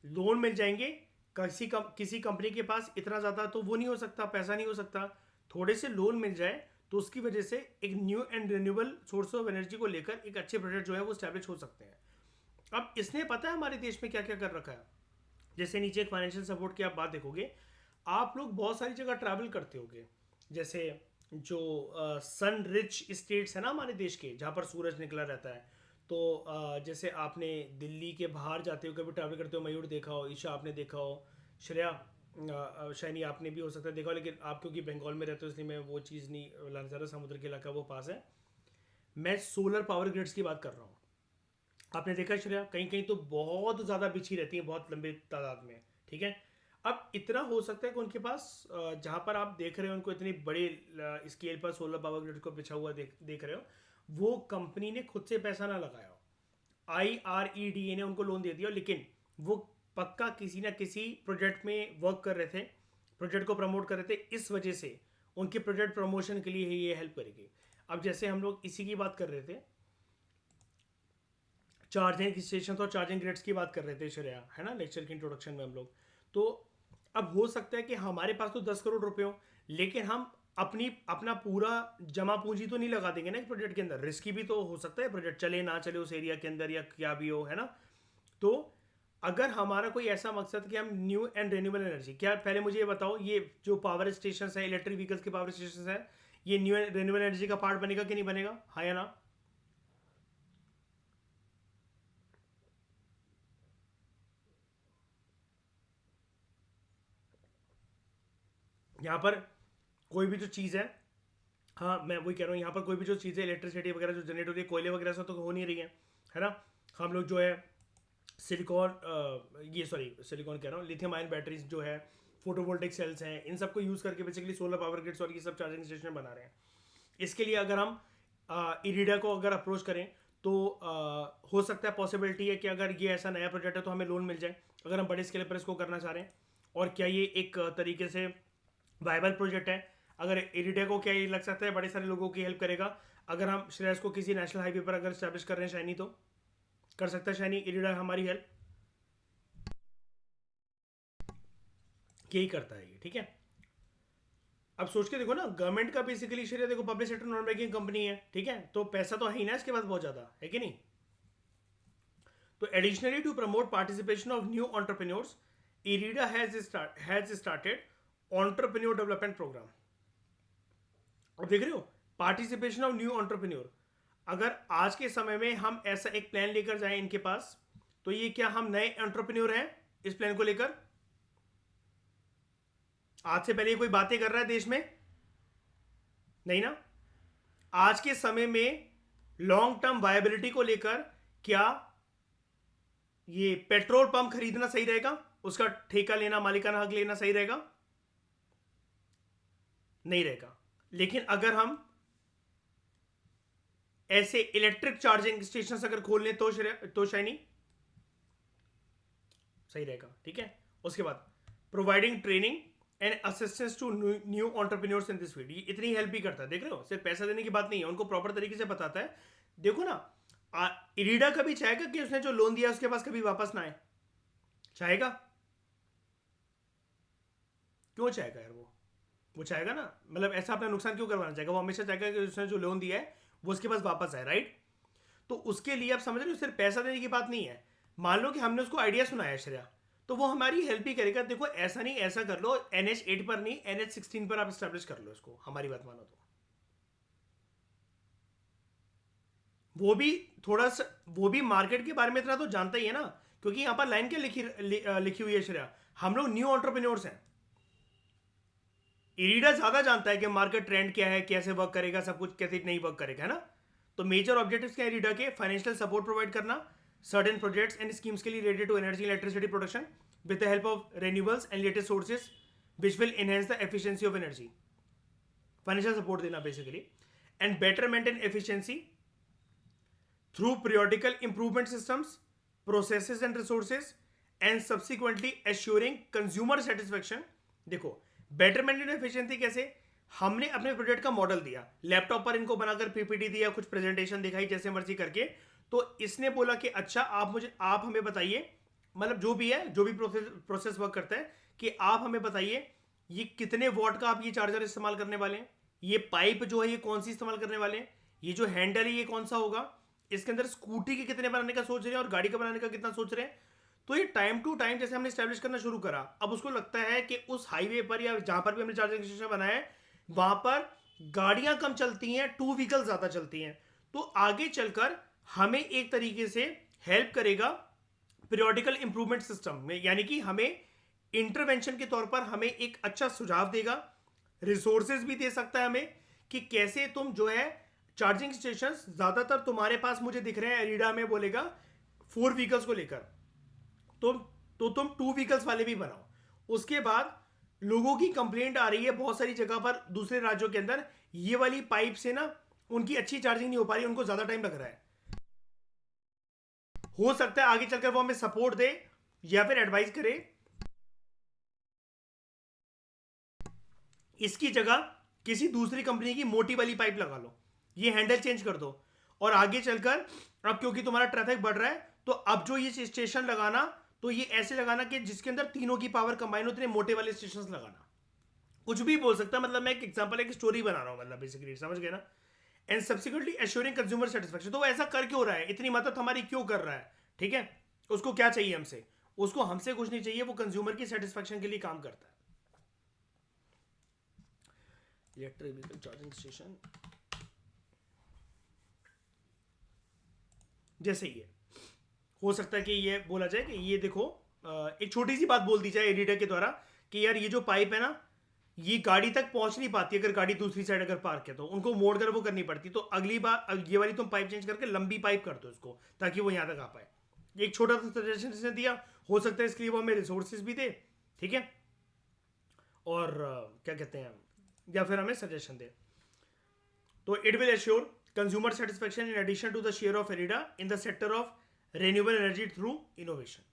loan मिल जाएंगे, किसी कंपनी के पास इतना ज़्यादा तो वो नहीं हो सकता, पैसा नहीं हो सकता, थोड़े से लोन मिल जाए तो उसकी वजह से एक new and renewable source of energy को लेकर एक अच्छे प्रोजेक्ट जो है वो स्टैब्लिश हो सकते हैं। अब इसने पता है हमारे देश में क्या क्या कर रखा है। जैसे नीचे एक फाइनेंशियल सपोर्ट की आप बात देखोगे, आप लोग बहुत सारी जगह ट्रैवल करते होगे, जैसे जो सन रिच स्टेट्स है ना हमारे देश के, जहाँ पर सूरज निकला रहता है। तो जैसे आपने दिल्ली के बाहर जाते हो, कभी ट्रैवल करते हो, मयूर देखा हो, ईशा आपने देखा हो, श्रेया शायनी आपने भी हो सकता है देखा हो, लेकिन आप क्योंकि बंगाल में रहते हो इसलिए मैं वो चीज़ नहीं लाना चाह रहा, समुद्र के इलाका वो पास है। मैं सोलर पावर ग्रिड्स की बात कर रहा हूँ। आपने देखा श्रेया, कहीं कहीं तो बहुत ज़्यादा बिछी रहती है, बहुत लंबे तादाद में, ठीक है। अब इतना हो सकता है कि उनके पास जहाँ पर आप देख रहे हो उनको इतनी बड़े स्केल पर सोलर पावर ग्रिड को बिछा हुआ देख रहे हो, वो कंपनी ने खुद से पैसा ना लगाया हो, IREDA ने उनको लोन दे दिया, लेकिन वो पक्का किसी ना किसी प्रोजेक्ट में वर्क कर रहे थे, प्रोजेक्ट को प्रमोट कर रहे थे, इस वजह से उनके प्रोजेक्ट प्रमोशन के लिए ये हेल्प करेगी। अब जैसे हम लोग इसी की बात कर रहे थे, चार्जिंग स्टेशन और चार्जिंग ग्रिड्स की बात कर रहे थे श्रेया, है ना, लेक्चर के इंट्रोडक्शन में हम लोग। तो अब हो सकता है कि हमारे पास तो 10 करोड़ रुपए हो, लेकिन हम अपना पूरा जमा पूंजी तो नहीं लगा देंगे ना इस प्रोजेक्ट के अंदर, रिस्की भी तो हो सकता है प्रोजेक्ट, चले ना चले उस एरिया के अंदर या क्या भी हो, है ना। तो अगर हमारा कोई ऐसा मकसद कि हम न्यू एंड रिन्यूएबल एनर्जी, क्या पहले मुझे ये बताओ, ये जो पावर स्टेशन है, इलेक्ट्रिक व्हीकल्स के पावर स्टेशन है, ये न्यू एंड रिन्यूएबल एनर्जी का पार्ट बनेगा कि नहीं बनेगा, हाँ या ना। यहाँ पर कोई भी जो चीज़ है, हाँ मैं वही कह रहा हूँ, यहाँ पर कोई भी जो चीज़ें इलेक्ट्रिसिटी वगैरह जो जनरेट हो रही है कोयले वगैरह से तो हो नहीं रही है ना। हम लोग जो है सिलिकॉन, ये सॉरी सिलिकॉन कह रहा हूँ, लिथियम आयन बैटरीज जो है, फोटोवोल्टिक सेल्स हैं, इन सबको यूज़ करके बेसिकली सोलर पावर ग्रिड्स और ये सब चार्जिंग स्टेशन बना रहे हैं। इसके लिए अगर हम इरीडा को अगर अप्रोच करें तो हो सकता है, पॉसिबिलिटी है कि अगर ये ऐसा नया प्रोजेक्ट है तो हमें लोन मिल जाए, अगर हम बड़े स्केल पर इसको करना चाह रहे हैं। और क्या ये एक तरीके से वायबल प्रोजेक्ट है, अगर इरीडा को क्या ये लग सकता है बड़े सारे लोगों की हेल्प करेगा, अगर हम श्रेयस को किसी नेशनल हाईवे पर अगर स्टैब्लिश कर रहे हैं शाइनी, तो कर सकता है शाइनी, इरीडा हमारी हेल्प यही करता है ये, ठीक है। अब सोच के देखो ना, गवर्नमेंट का बेसिकली शेयर देखो, public sector non banking company है, ठीक है, तो पैसा तो है ही ना इसके पास बहुत ज़्यादा, है कि नहीं। तो additionally to promote participation of new entrepreneurs, IREDA has started entrepreneur development programme. अब देख रहे हो, पार्टिसिपेशन ऑफ न्यू एंटरप्रेन्योर। अगर आज के समय में हम ऐसा एक प्लान लेकर जाएं इनके पास, तो ये क्या हम नए एंटरप्रेन्योर हैं इस प्लान को लेकर? आज से पहले कोई बातें कर रहा है देश में? नहीं ना। आज के समय में लॉन्ग टर्म वायबिलिटी को लेकर क्या ये पेट्रोल पंप खरीदना सही रहेगा? उसका ठेका लेना, मालिकाना हक लेना सही रहेगा? नहीं रहेगा। लेकिन अगर हम ऐसे इलेक्ट्रिक चार्जिंग स्टेशन अगर खोल लें तो शाइनी सही रहेगा। ठीक है। उसके बाद providing training and assistance to new entrepreneurs in this field, ये इतनी हेल्प भी करता है। देख रहे हो, सिर्फ पैसा देने की बात नहीं है, उनको प्रॉपर तरीके से बताता है। देखो ना, इरीडा कभी चाहेगा कि उसने जो लोन दिया उसके पास कभी वापस ना आए? चाहेगा? क्यों चाहेगा यार? वो चाहेगा ना, मतलब ऐसा अपना नुकसान क्यों करवाना चाहेगा? वो हमेशा चाहेगा कि उसने जो लोन दिया है वो उसके पास वापस आए, राइट? तो उसके लिए आप समझ रहे हो, सिर्फ पैसा देने की बात नहीं है। मान लो कि हमने उसको आइडिया सुनाया श्रेया, तो वो हमारी हेल्प ही करेगा। देखो ऐसा नहीं, ऐसा कर लो, NH8 पर नहीं, NH16 पर आप स्टैब्लिश कर लो इसको, हमारी बात मानो तो। वो भी थोड़ा सा, वो भी मार्केट के बारे में इतना तो जानता ही है ना, क्योंकि यहाँ पर लाइन क्या लिखी हुई है श्रेया, हम लोग न्यू एंटरप्रेन्योर्स हैं। इरीडा ज्यादा जानता है कि मार्केट ट्रेंड क्या है, कैसे वर्क करेगा, सब कुछ कैसे नहीं वर्क करेगा, है ना। तो मेजर ऑब्जेक्टिव्स क्या है इरीडा के? फाइनेंशियल सपोर्ट प्रोवाइड करना सर्टेन प्रोजेक्ट्स एंड स्कीम्स के लिए related to energy electricity production with the help of renewables and latest sources which will enhance the efficiency of energy. Financial support देना basically, and better maintain efficiency through periodical improvement systems, processes and resources, and subsequently assuring consumer satisfaction। देखो, betterment and efficiency कैसे? हमने अपने project का model दिया, laptop पर इनको बनाकर पीपीटी दिया, कुछ प्रेजेंटेशन दिखाई जैसे मर्जी करके, तो इसने बोला कि अच्छा आप हमें बताइए, मतलब जो भी है, जो भी प्रोसेस वर्क करता है, कि आप हमें बताइए ये कितने वॉट का आप ये चार्जर इस्तेमाल करने वाले हैं, ये पाइप जो है ये कौन सी इस्तेमाल करने वाले हैं, ये जो हैंडल है ये कौन सा होगा, इसके अंदर स्कूटी के कितने बनाने का सोच रहे हैं और गाड़ी का बनाने का कितना सोच रहे हैं। तो ये टाइम टू टाइम जैसे हमने स्टैब्लिश करना शुरू करा, अब उसको लगता है कि उस हाईवे पर या जहां पर भी हमने चार्जिंग स्टेशन बनाया है वहां पर गाड़ियां कम चलती हैं, टू व्हीकल ज्यादा चलती हैं। तो आगे चलकर हमें एक तरीके से हेल्प करेगा पीरियोडिकल इंप्रूवमेंट सिस्टम में, यानी कि हमें इंटरवेंशन के तौर पर हमें एक अच्छा सुझाव देगा, रिसोर्सेज भी दे सकता है हमें कि कैसे तुम जो है चार्जिंग स्टेशन ज्यादातर तुम्हारे पास मुझे दिख रहे हैं एरिडा में बोलेगा 4 व्हीकल्स को लेकर, तो तुम 2 व्हीकल्स वाले भी बनाओ। उसके बाद लोगों की कंप्लेंट आ रही है बहुत सारी जगह पर दूसरे राज्यों के अंदर, ये वाली पाइप से ना उनकी अच्छी चार्जिंग नहीं हो पा रही, उनको ज्यादा टाइम लग रहा है। हो सकता है आगे चलकर वो हमें सपोर्ट दे या फिर एडवाइस करे, इसकी जगह किसी दूसरी कंपनी की मोटी वाली पाइप लगा लो, ये हैंडल चेंज कर दो, और आगे चलकर अब क्योंकि तुम्हारा ट्रैफिक बढ़ रहा है तो अब जो ये स्टेशन लगाना तो ये ऐसे लगाना कि जिसके अंदर तीनों की पावर कंबाइन होती है, मोटे वाले स्टेशन लगाना। कुछ भी बोल सकता है, मतलब मैं एक एग्जांपल, एक स्टोरी बना रहा हूं, मतलब बेसिकली समझ गए ना। And subsequently assuring consumer satisfaction, तो वो ऐसा कर क्यों रहा है, इतनी मदद हमारी क्यों कर रहा है, ठीक है, उसको क्या चाहिए हमसे? उसको हमसे कुछ नहीं चाहिए, वो कंज्यूमर की सेटिस्फेक्शन के लिए काम करता है। इलेक्ट्रिक व्हीकल चार्जिंग स्टेशन जैसे ये हो सकता है कि ये बोला जाए कि ये देखो, एक छोटी सी बात बोल दी जाए एडिटर के द्वारा कि यार ये जो पाइप है ना ये गाड़ी तक पहुंच नहीं पाती, अगर गाड़ी दूसरी साइड अगर पार्क है तो उनको मोड़ कर वो करनी पड़ती, तो अगली बार ये वाली तुम पाइप चेंज करके लंबी पाइप कर दो इसको, ताकि वो यहाँ तक आ पाए। एक छोटा सा सजेशन इसने दिया, हो सकता है इसके लिए वो हमें रिसोर्सेज भी दे, ठीक है, और क्या कहते हैं, या फिर हमें सजेशन दे। तो it will assure consumer satisfaction in addition to the share of ERIDA in the sector of renewable energy through innovation।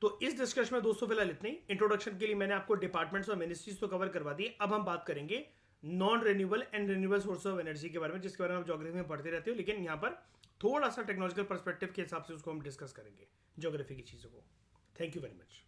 तो इस डिस्कशन में दोस्तों फिलहाल इतनी। इंट्रोडक्शन के लिए मैंने आपको डिपार्टमेंट्स और मिनिस्ट्रीज तो कवर करवा दी, अब हम बात करेंगे non renewable and renewable source of energy के बारे में, जिसके बारे में आप ज्योग्राफी में पढ़ते रहते हो, लेकिन यहाँ पर थोड़ा सा टेक्नोलॉजिकल पर्सपेक्टिव के हिसाब से उसको हम डिस्कस करेंगे ज्योग्राफी की चीज़ों को। Thank you very much.